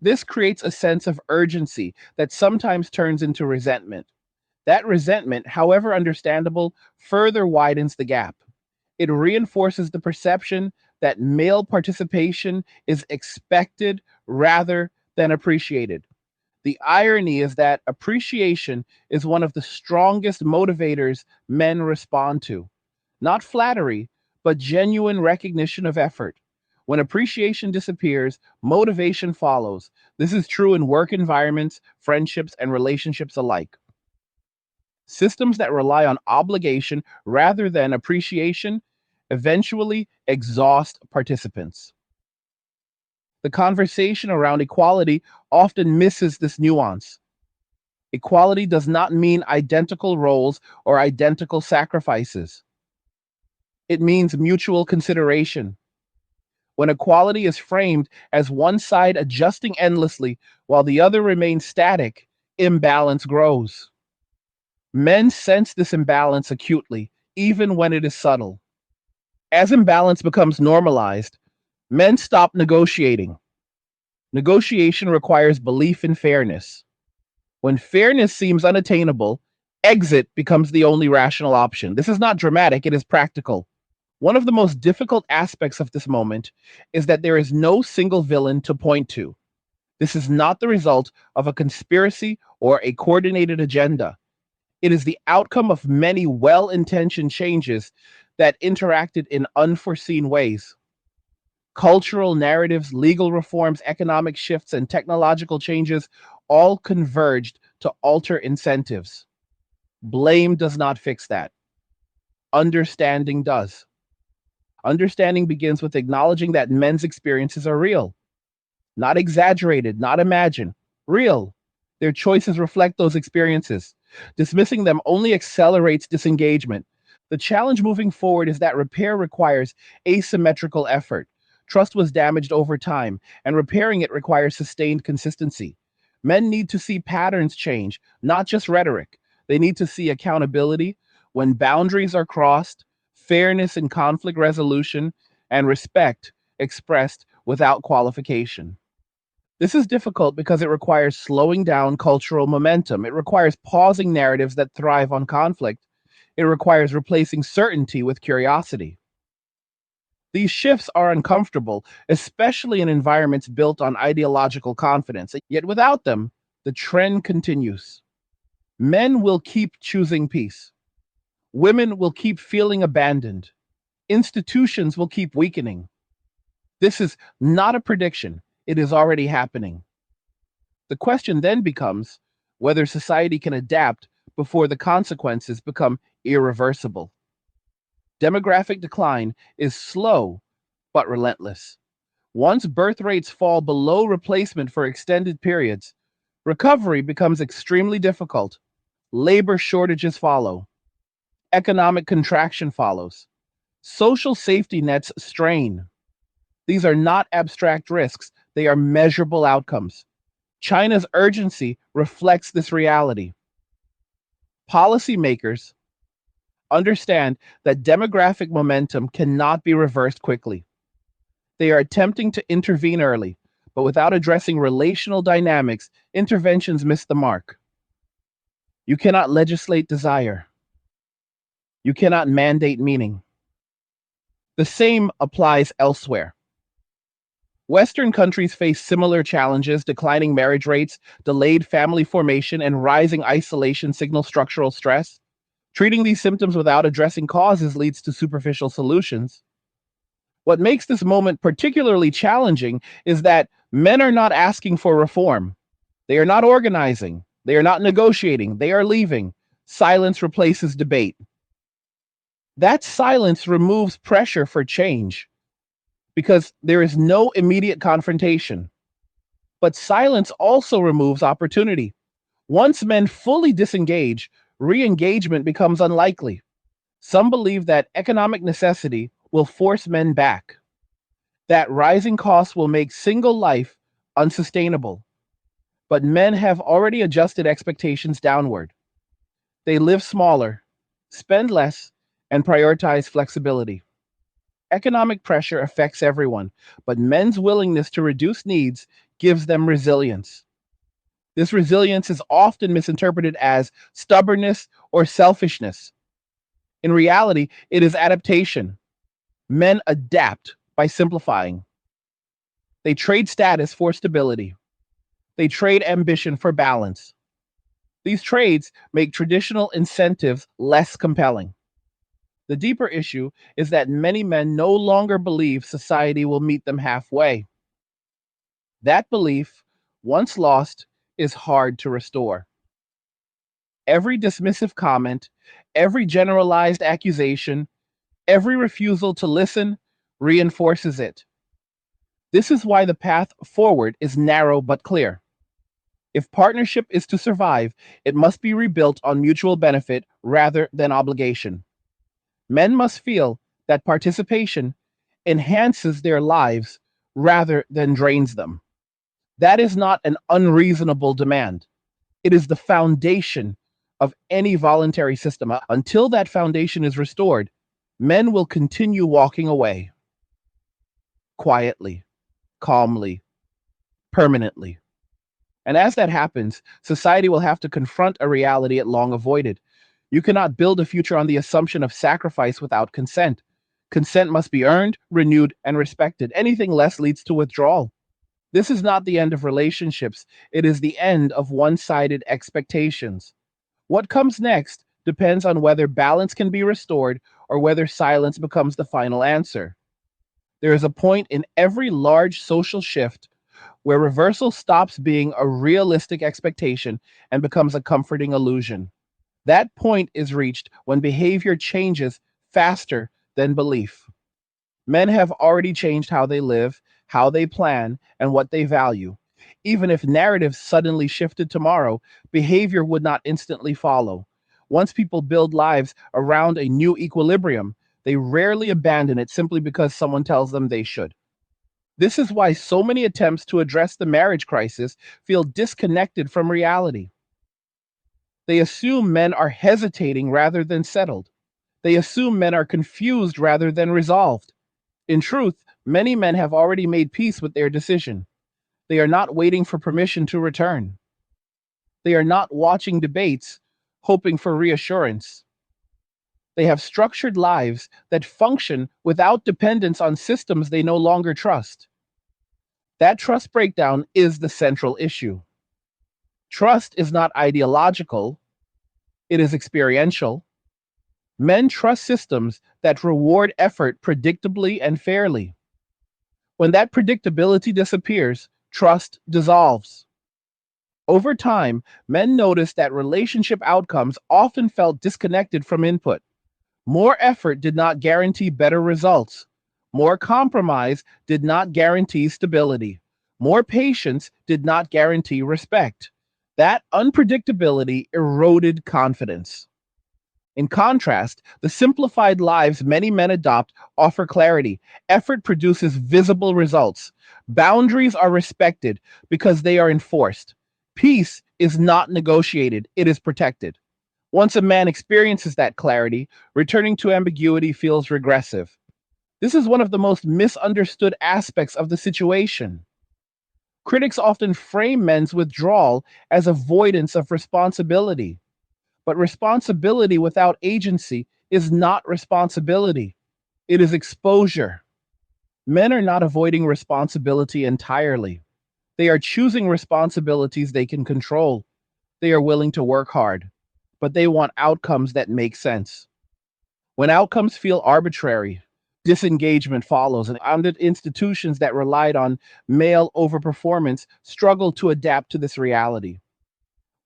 This creates a sense of urgency that sometimes turns into resentment. That resentment, however understandable, further widens the gap. It reinforces the perception that male participation is expected rather than appreciated. The irony is that appreciation is one of the strongest motivators men respond to. Not flattery, but genuine recognition of effort. When appreciation disappears, motivation follows. This is true in work environments, friendships, and relationships alike. Systems that rely on obligation rather than appreciation eventually exhaust participants. The conversation around equality often misses this nuance. Equality does not mean identical roles or identical sacrifices. It means mutual consideration. When equality is framed as one side adjusting endlessly while the other remains static, imbalance grows. Men sense this imbalance acutely, even when it is subtle. As imbalance becomes normalized, men stop negotiating. Negotiation requires belief in fairness. When fairness seems unattainable, exit becomes the only rational option. This is not dramatic, it is practical. One of the most difficult aspects of this moment is that there is no single villain to point to. This is not the result of a conspiracy or a coordinated agenda. It is the outcome of many well intentioned changes that interacted in unforeseen ways. Cultural narratives, legal reforms, economic shifts, and technological changes all converged to alter incentives. Blame does not fix that. Understanding does. Understanding begins with acknowledging that men's experiences are real, not exaggerated, not imagined, real. Their choices reflect those experiences. Dismissing them only accelerates disengagement. The challenge moving forward is that repair requires asymmetrical effort. Trust was damaged over time, and repairing it requires sustained consistency. Men need to see patterns change, not just rhetoric. They need to see accountability when boundaries are crossed, fairness in conflict resolution, and respect expressed without qualification. This is difficult because it requires slowing down cultural momentum. It requires pausing narratives that thrive on conflict. It requires replacing certainty with curiosity. These shifts are uncomfortable, especially in environments built on ideological confidence. Yet without them, the trend continues. Men will keep choosing peace. Women will keep feeling abandoned. Institutions will keep weakening. This is not a prediction, it is already happening. The question then becomes whether society can adapt before the consequences become irreversible. Demographic decline is slow but relentless. Once birth rates fall below replacement for extended periods, recovery becomes extremely difficult. Labor shortages follow, economic contraction follows, social safety nets strain. These are not abstract risks, they are measurable outcomes. China's urgency reflects this reality. Policymakers understand that demographic momentum cannot be reversed quickly. They are attempting to intervene early, but without addressing relational dynamics, interventions miss the mark. You cannot legislate desire. You cannot mandate meaning. The same applies elsewhere. Western countries face similar challenges. Declining marriage rates, delayed family formation, and rising isolation signal structural stress. Treating these symptoms without addressing causes leads to superficial solutions. What makes this moment particularly challenging is that men are not asking for reform. They are not organizing. They are not negotiating. They are leaving. Silence replaces debate. That silence removes pressure for change because there is no immediate confrontation. But silence also removes opportunity. Once men fully disengage, re engagement becomes unlikely. Some believe that economic necessity will force men back, that rising costs will make single life unsustainable. But men have already adjusted expectations downward. They live smaller, spend less, and prioritize flexibility. Economic pressure affects everyone, but men's willingness to reduce needs gives them resilience. This resilience is often misinterpreted as stubbornness or selfishness. In reality, it is adaptation. Men adapt by simplifying. They trade status for stability. They trade ambition for balance. These trades make traditional incentives less compelling. The deeper issue is that many men no longer believe society will meet them halfway. That belief, once lost, is hard to restore. Every dismissive comment, every generalized accusation, every refusal to listen reinforces it. This is why the path forward is narrow but clear. If partnership is to survive, it must be rebuilt on mutual benefit rather than obligation. Men must feel that participation enhances their lives rather than drains them. That is not an unreasonable demand. It is the foundation of any voluntary system. Until that foundation is restored, men will continue walking away quietly, calmly, permanently. And as that happens, society will have to confront a reality it long avoided. You cannot build a future on the assumption of sacrifice without consent. Consent must be earned, renewed, and respected. Anything less leads to withdrawal. This is not the end of relationships, it is the end of one sided expectations. What comes next depends on whether balance can be restored or whether silence becomes the final answer. There is a point in every large social shift where reversal stops being a realistic expectation and becomes a comforting illusion. That point is reached when behavior changes faster than belief. Men have already changed how they live, how they plan, and what they value. Even if narratives suddenly shifted tomorrow, behavior would not instantly follow. Once people build lives around a new equilibrium, they rarely abandon it simply because someone tells them they should. This is why so many attempts to address the marriage crisis feel disconnected from reality. They assume men are hesitating rather than settled. They assume men are confused rather than resolved. In truth, many men have already made peace with their decision. They are not waiting for permission to return. They are not watching debates, hoping for reassurance. They have structured lives that function without dependence on systems they no longer trust. That trust breakdown is the central issue. Trust is not ideological, it is experiential. Men trust systems that reward effort predictably and fairly. When that predictability disappears, trust dissolves. Over time, men noticed that relationship outcomes often felt disconnected from input. More effort did not guarantee better results. More compromise did not guarantee stability. More patience did not guarantee respect. That unpredictability eroded confidence. In contrast, the simplified lives many men adopt offer clarity. Effort produces visible results. Boundaries are respected because they are enforced. Peace is not negotiated, it is protected. Once a man experiences that clarity, returning to ambiguity feels regressive. This is one of the most misunderstood aspects of the situation. Critics often frame men's withdrawal as avoidance of responsibility. But responsibility without agency is not responsibility, it is exposure. Men are not avoiding responsibility entirely. They are choosing responsibilities they can control. They are willing to work hard, but they want outcomes that make sense. When outcomes feel arbitrary, disengagement follows, and the institutions that relied on male overperformance struggle to adapt to this reality.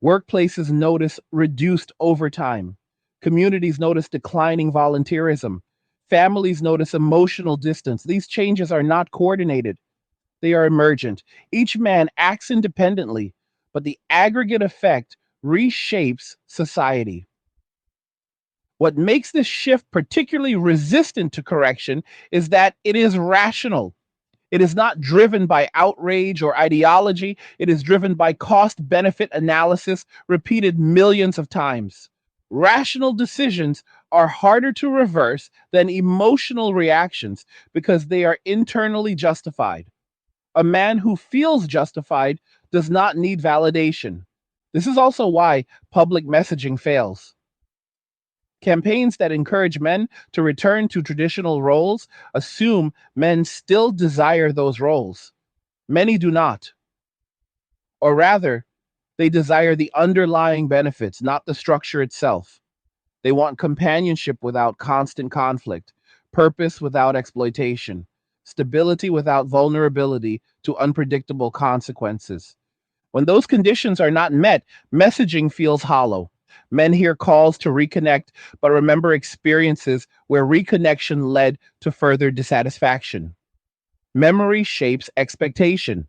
Workplaces notice reduced overtime. Communities notice declining volunteerism. Families notice emotional distance. These changes are not coordinated, they are emergent. Each man acts independently, but the aggregate effect reshapes society. What makes this shift particularly resistant to correction is that it is rational. It is not driven by outrage or ideology. It is driven by cost benefit analysis repeated millions of times. Rational decisions are harder to reverse than emotional reactions because they are internally justified. A man who feels justified does not need validation. This is also why public messaging fails. Campaigns that encourage men to return to traditional roles assume men still desire those roles. Many do not. Or rather, they desire the underlying benefits, not the structure itself. They want companionship without constant conflict, purpose without exploitation, stability without vulnerability to unpredictable consequences. When those conditions are not met, messaging feels hollow. Men hear calls to reconnect, but remember experiences where reconnection led to further dissatisfaction. Memory shapes expectation.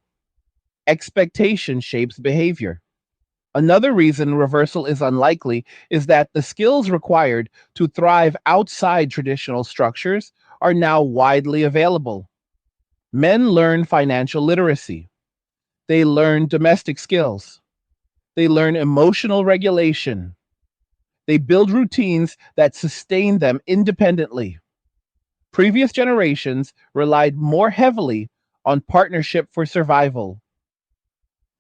Expectation shapes behavior. Another reason reversal is unlikely is that the skills required to thrive outside traditional structures are now widely available. Men learn financial literacy. They learn domestic skills. They learn emotional regulation. They build routines that sustain them independently. Previous generations relied more heavily on partnership for survival.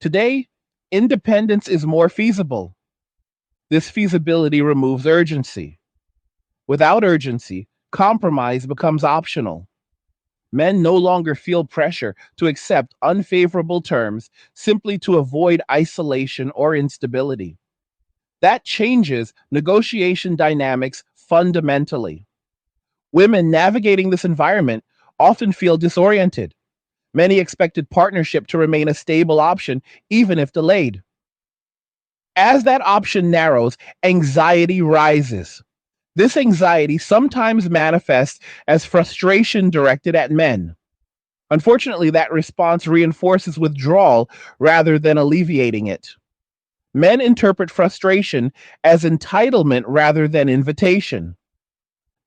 Today, independence is more feasible. This feasibility removes urgency. Without urgency, compromise becomes optional. Men no longer feel pressure to accept unfavorable terms simply to avoid isolation or instability. That changes negotiation dynamics fundamentally. Women navigating this environment often feel disoriented. Many expected partnership to remain a stable option, even if delayed. As that option narrows, anxiety rises. This anxiety sometimes manifests as frustration directed at men. Unfortunately, that response reinforces withdrawal rather than alleviating it. Men interpret frustration as entitlement rather than invitation.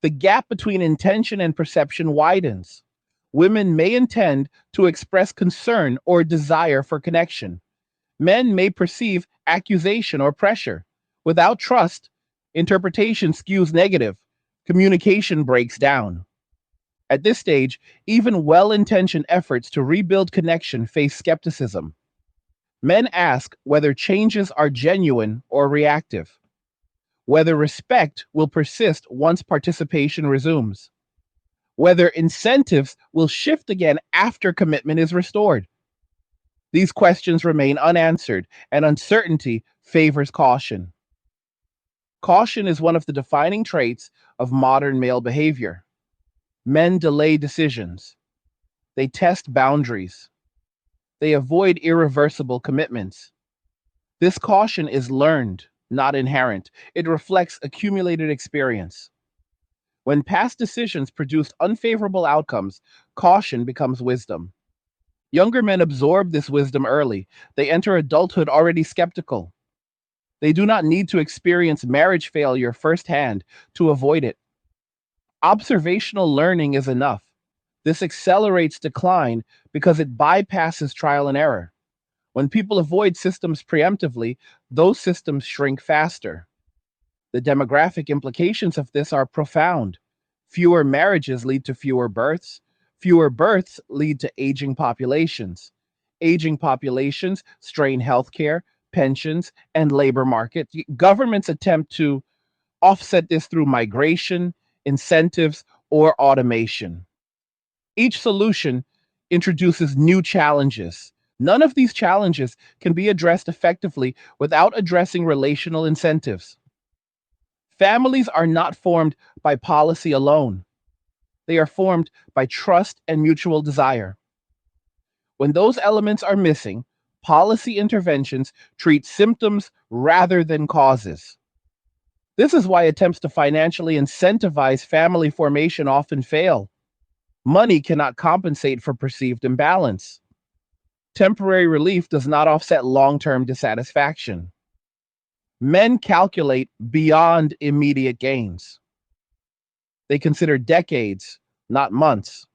The gap between intention and perception widens. Women may intend to express concern or desire for connection. Men may perceive accusation or pressure. Without trust, interpretation skews negative. Communication breaks down. At this stage, even well intentioned efforts to rebuild connection face skepticism. Men ask whether changes are genuine or reactive, whether respect will persist once participation resumes, whether incentives will shift again after commitment is restored. These questions remain unanswered, and uncertainty favors caution. Caution is one of the defining traits of modern male behavior. Men delay decisions, they test boundaries, they avoid irreversible commitments. This caution is learned, not inherent. It reflects accumulated experience. When past decisions produced unfavorable outcomes, caution becomes wisdom. Younger men absorb this wisdom early. They enter adulthood already skeptical. They do not need to experience marriage failure firsthand to avoid it. Observational learning is enough. This accelerates decline because it bypasses trial and error. When people avoid systems preemptively, those systems shrink faster. The demographic implications of this are profound. Fewer marriages lead to fewer births. Fewer births lead to aging populations. Aging populations strain healthcare, pensions, and labor market. Governments attempt to offset this through migration, incentives, or automation. Each solution introduces new challenges. None of these challenges can be addressed effectively without addressing relational incentives. Families are not formed by policy alone. They are formed by trust and mutual desire. When those elements are missing, policy interventions treat symptoms rather than causes. This is why attempts to financially incentivize family formation often fail. Money cannot compensate for perceived imbalance. Temporary relief does not offset long term dissatisfaction. Men calculate beyond immediate gains. They consider decades, not months.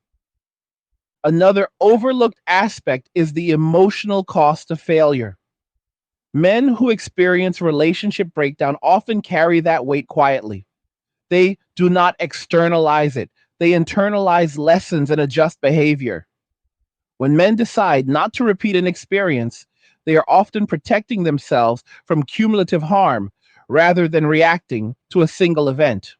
Another overlooked aspect is the emotional cost of failure. Men who experience relationship breakdown often carry that weight quietly. They do not externalize it, they internalize lessons and adjust behavior. When men decide not to repeat an experience, they are often protecting themselves from cumulative harm rather than reacting to a single event.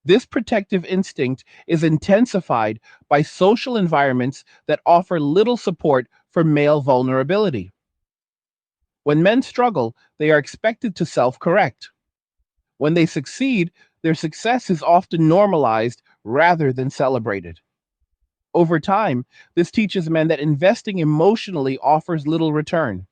This protective instinct is intensified by social environments that offer little support for male vulnerability. When men struggle, they are expected to self correct. When they succeed, their success is often normalized rather than celebrated. Over time, this teaches men that investing emotionally offers little return.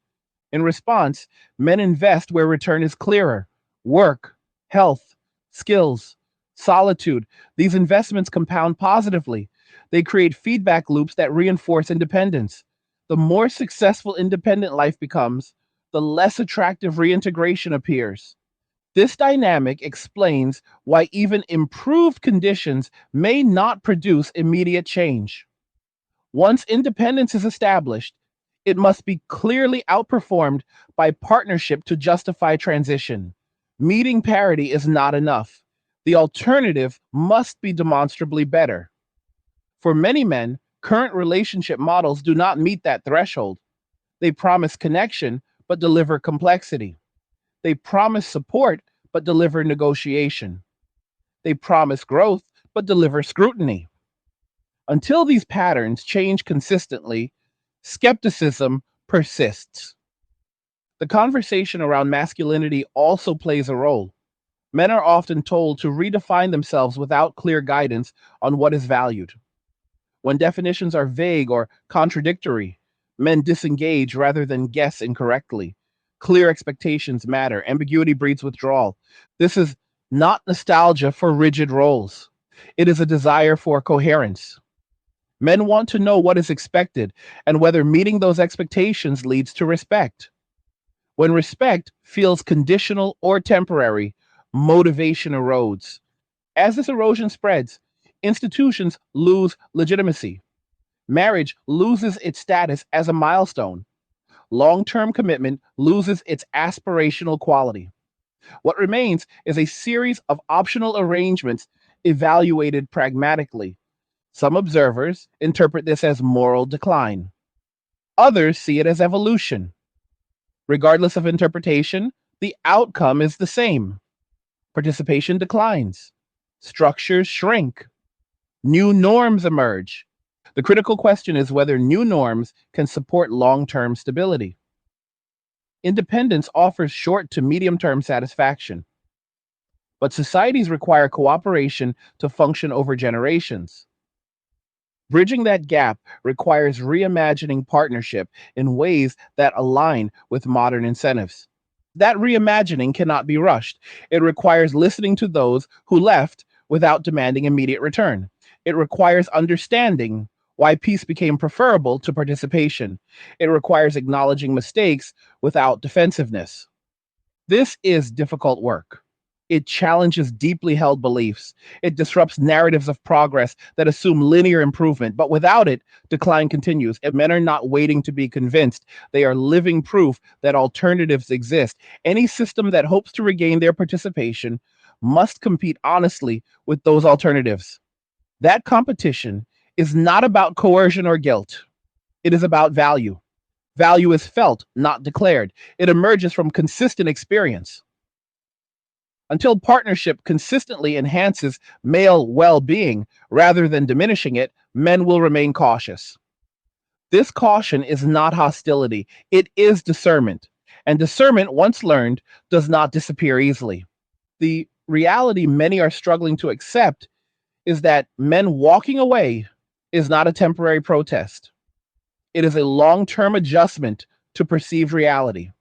In response, men invest where return is clearer: work, health, skills, solitude. These investments compound positively. They create feedback loops that reinforce independence. The more successful independent life becomes, the less attractive reintegration appears. This dynamic explains why even improved conditions may not produce immediate change. Once independence is established, it must be clearly outperformed by partnership to justify transition. Meeting parity is not enough. The alternative must be demonstrably better. For many men, current relationship models do not meet that threshold. They promise connection, but deliver complexity. They promise support, but deliver negotiation. They promise growth, but deliver scrutiny. Until these patterns change consistently, skepticism persists. The conversation around masculinity also plays a role. Men are often told to redefine themselves without clear guidance on what is valued. When definitions are vague or contradictory, men disengage rather than guess incorrectly. Clear expectations matter. Ambiguity breeds withdrawal. This is not nostalgia for rigid roles. It is a desire for coherence. Men want to know what is expected and whether meeting those expectations leads to respect. When respect feels conditional or temporary, motivation erodes. As this erosion spreads, institutions lose legitimacy. Marriage loses its status as a milestone. Long-term commitment loses its aspirational quality. What remains is a series of optional arrangements evaluated pragmatically. Some observers interpret this as moral decline. Others see it as evolution. Regardless of interpretation, the outcome is the same. Participation declines. Structures shrink. New norms emerge. The critical question is whether new norms can support long-term stability. Independence offers short to medium-term satisfaction, but societies require cooperation to function over generations. Bridging that gap requires reimagining partnership in ways that align with modern incentives. That reimagining cannot be rushed. It requires listening to those who left without demanding immediate return. It requires understanding why peace became preferable to participation. It requires acknowledging mistakes without defensiveness. This is difficult work. It challenges deeply held beliefs. It disrupts narratives of progress that assume linear improvement, but without it, decline continues. And men are not waiting to be convinced. They are living proof that alternatives exist. Any system that hopes to regain their participation must compete honestly with those alternatives. That competition is not about coercion or guilt. It is about value. Value is felt, not declared. It emerges from consistent experience. Until partnership consistently enhances male well being rather than diminishing it, men will remain cautious. This caution is not hostility, it is discernment. And discernment, once learned, does not disappear easily. The reality many are struggling to accept is that men walking away is not a temporary protest. It is a long term adjustment to perceived reality.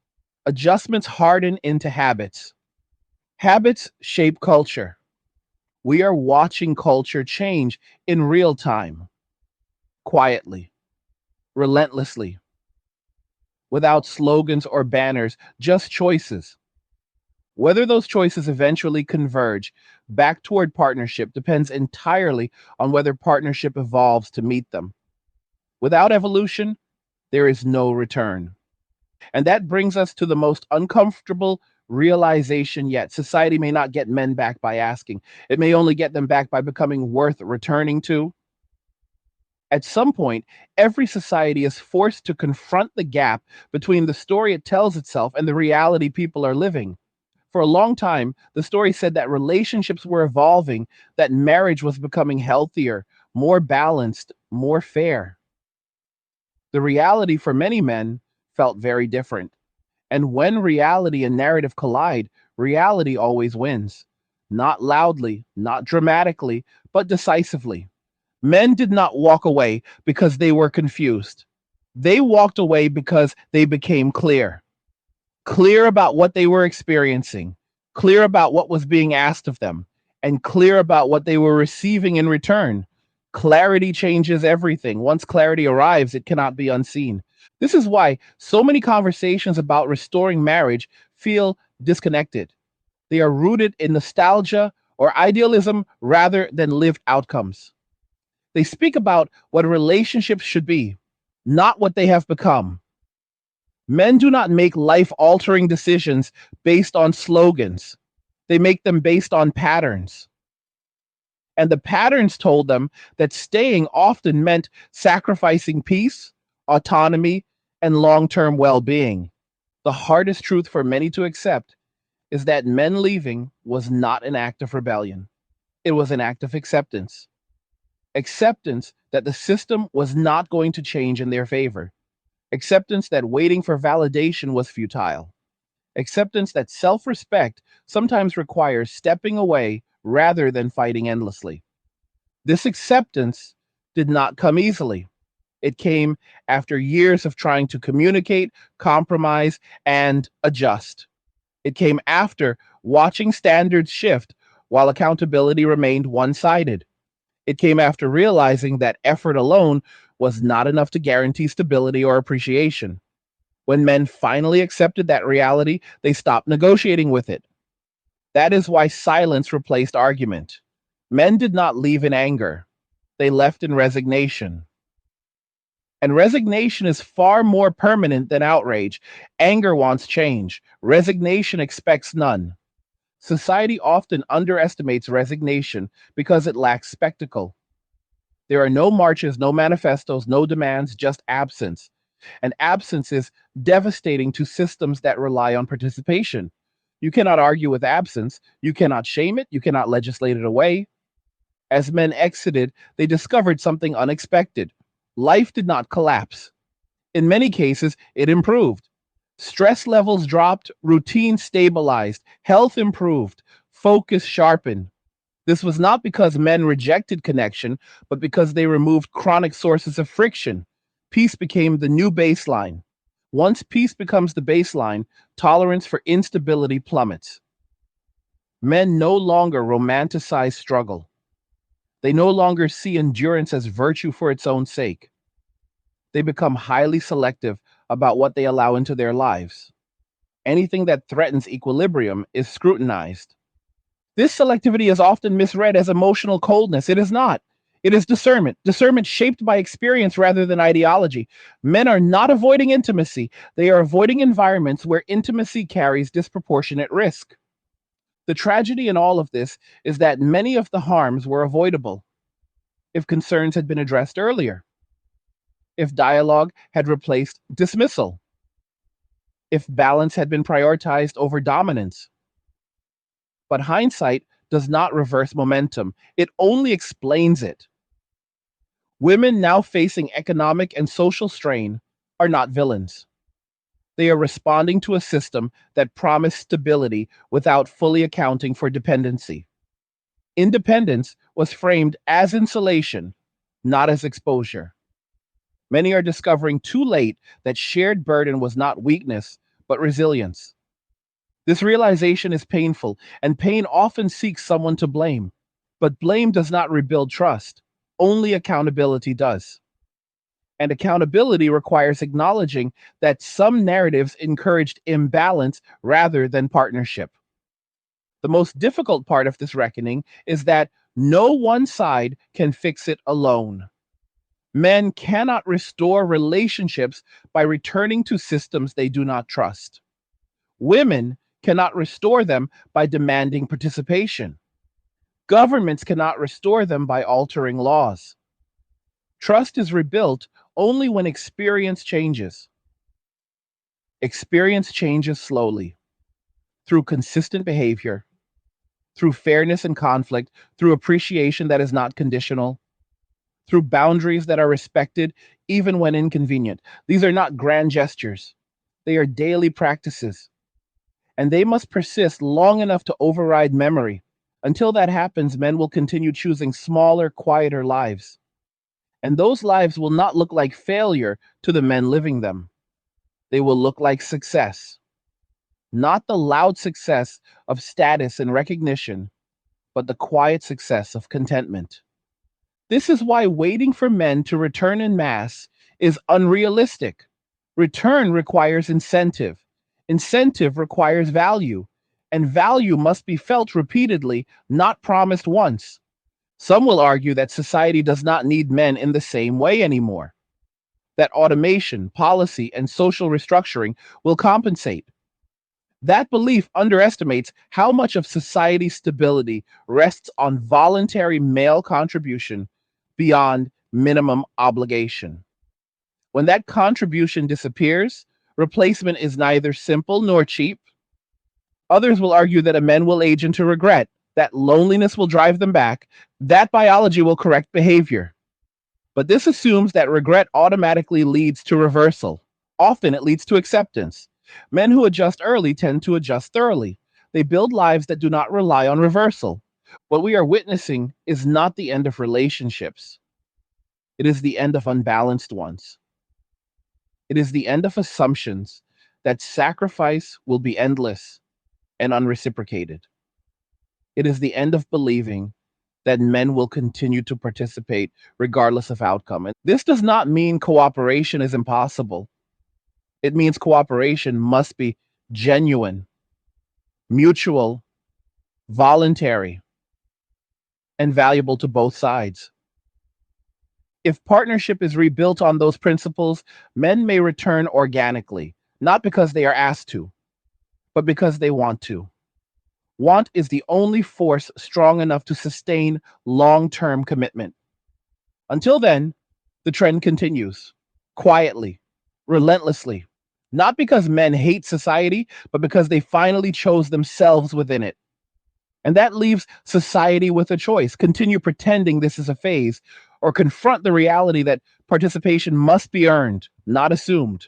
Adjustments harden into habits. Habits shape culture. We are watching culture change in real time, quietly, relentlessly, without slogans or banners, just choices. Whether those choices eventually converge back toward partnership depends entirely on whether partnership evolves to meet them. Without evolution, there is no return. And that brings us to the most uncomfortable realization yet. Society may not get men back by asking, it may only get them back by becoming worth returning to. At some point, every society is forced to confront the gap between the story it tells itself and the reality people are living. For a long time, the story said that relationships were evolving, that marriage was becoming healthier, more balanced, more fair. The reality for many men felt very different. And when reality and narrative collide, reality always wins. Not loudly, not dramatically, but decisively. Men did not walk away because they were confused. They walked away because they became clear. Clear about what they were experiencing, clear about what was being asked of them, and clear about what they were receiving in return. Clarity changes everything. Once clarity arrives, it cannot be unseen. This is why so many conversations about restoring marriage feel disconnected. They are rooted in nostalgia or idealism rather than lived outcomes. They speak about what relationships should be, not what they have become. Men do not make life altering decisions based on slogans, they make them based on patterns. And the patterns told them that staying often meant sacrificing peace, autonomy, and long term well being. The hardest truth for many to accept is that men leaving was not an act of rebellion, it was an act of acceptance. Acceptance that the system was not going to change in their favor. Acceptance that waiting for validation was futile. Acceptance that self respect sometimes requires stepping away rather than fighting endlessly. This acceptance did not come easily. It came after years of trying to communicate, compromise, and adjust. It came after watching standards shift while accountability remained one sided. It came after realizing that effort alone was not enough to guarantee stability or appreciation. When men finally accepted that reality, they stopped negotiating with it. That is why silence replaced argument. Men did not leave in anger, they left in resignation. And resignation is far more permanent than outrage. Anger wants change, resignation expects none. Society often underestimates resignation because it lacks spectacle. There are no marches, no manifestos, no demands, just absence. And absence is devastating to systems that rely on participation. You cannot argue with absence, you cannot shame it, you cannot legislate it away. As men exited, they discovered something unexpected. Life did not collapse. In many cases, it improved. Stress levels dropped, routine stabilized, health improved, focus sharpened. This was not because men rejected connection, but because they removed chronic sources of friction. Peace became the new baseline. Once peace becomes the baseline, tolerance for instability plummets. Men no longer romanticize struggle. They no longer see endurance as virtue for its own sake. They become highly selective about what they allow into their lives. Anything that threatens equilibrium is scrutinized. This selectivity is often misread as emotional coldness. It is not. It is discernment, discernment shaped by experience rather than ideology. Men are not avoiding intimacy, they are avoiding environments where intimacy carries disproportionate risk. The tragedy in all of this is that many of the harms were avoidable if concerns had been addressed earlier, if dialogue had replaced dismissal, if balance had been prioritized over dominance. But hindsight does not reverse momentum, it only explains it. Women now facing economic and social strain are not villains. They are responding to a system that promised stability without fully accounting for dependency. Independence was framed as insulation, not as exposure. Many are discovering too late that shared burden was not weakness, but resilience. This realization is painful, and pain often seeks someone to blame. But blame does not rebuild trust, only accountability does. And accountability requires acknowledging that some narratives encouraged imbalance rather than partnership. The most difficult part of this reckoning is that no one side can fix it alone. Men cannot restore relationships by returning to systems they do not trust. Women cannot restore them by demanding participation. Governments cannot restore them by altering laws. Trust is rebuilt only when experience changes. Experience changes slowly, through consistent behavior, through fairness and conflict, through appreciation that is not conditional, through boundaries that are respected even when inconvenient. These are not grand gestures, they are daily practices, and they must persist long enough to override memory. Until that happens, men will continue choosing smaller, quieter lives. And those lives will not look like failure to the men living them. They will look like success. Not the loud success of status and recognition, but the quiet success of contentment. This is why waiting for men to return en masse is unrealistic. Return requires incentive. Incentive requires value. And value must be felt repeatedly, not promised once. Some will argue that society does not need men in the same way anymore, that automation, policy, and social restructuring will compensate. That belief underestimates how much of society's stability rests on voluntary male contribution beyond minimum obligation. When that contribution disappears, replacement is neither simple nor cheap. Others will argue that a men will age into regret, that loneliness will drive them back, that biology will correct behavior. But this assumes that regret automatically leads to reversal. Often it leads to acceptance. Men who adjust early tend to adjust thoroughly. They build lives that do not rely on reversal. What we are witnessing is not the end of relationships, it is the end of unbalanced ones. It is the end of assumptions that sacrifice will be endless and unreciprocated. It is the end of believing that men will continue to participate regardless of outcome. And this does not mean cooperation is impossible. It means cooperation must be genuine, mutual, voluntary, and valuable to both sides. If partnership is rebuilt on those principles, men may return organically, not because they are asked to, but because they want to. Want is the only force strong enough to sustain long-term commitment. Until then, the trend continues, quietly, relentlessly, not because men hate society, but because they finally chose themselves within it. And that leaves society with a choice: continue pretending this is a phase, or confront the reality that participation must be earned, not assumed.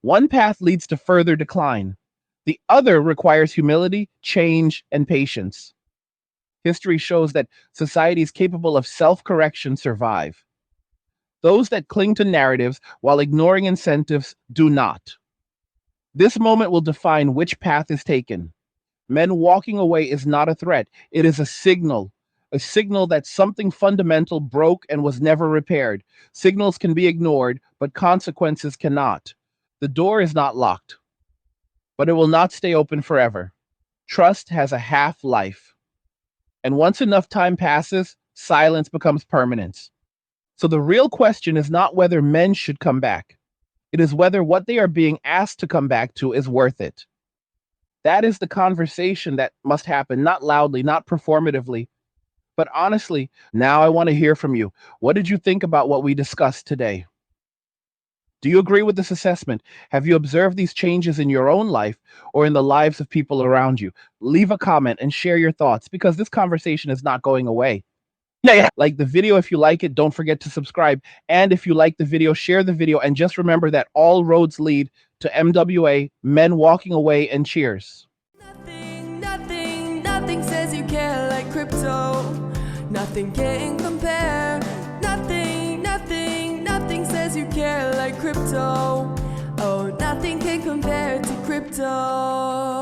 One path leads to further decline. The other requires humility, change, and patience. History shows that societies capable of self-correction survive. Those that cling to narratives while ignoring incentives do not. This moment will define which path is taken. Men walking away is not a threat, it is a signal that something fundamental broke and was never repaired. Signals can be ignored, but consequences cannot. The door is not locked, but it will not stay open forever. Trust has a half-life, and once enough time passes, silence becomes permanence. So the real question is not whether men should come back. It is whether what they are being asked to come back to is worth it. That is the conversation that must happen, not loudly, not performatively, but honestly. Now I want to hear from you. What did you think about what we discussed today? Do you agree with this assessment? Have you observed these changes in your own life or in the lives of people around you? Leave a comment and share your thoughts, because this conversation is not going away. Yeah. Like the video if you like it. Don't forget to subscribe. And if you like the video, share the video. And just remember that all roads lead to MWA, men walking away, and cheers. Nothing says you care like crypto. Nothing can compare. Nothing says you care like crypto. Oh, nothing can compare to crypto.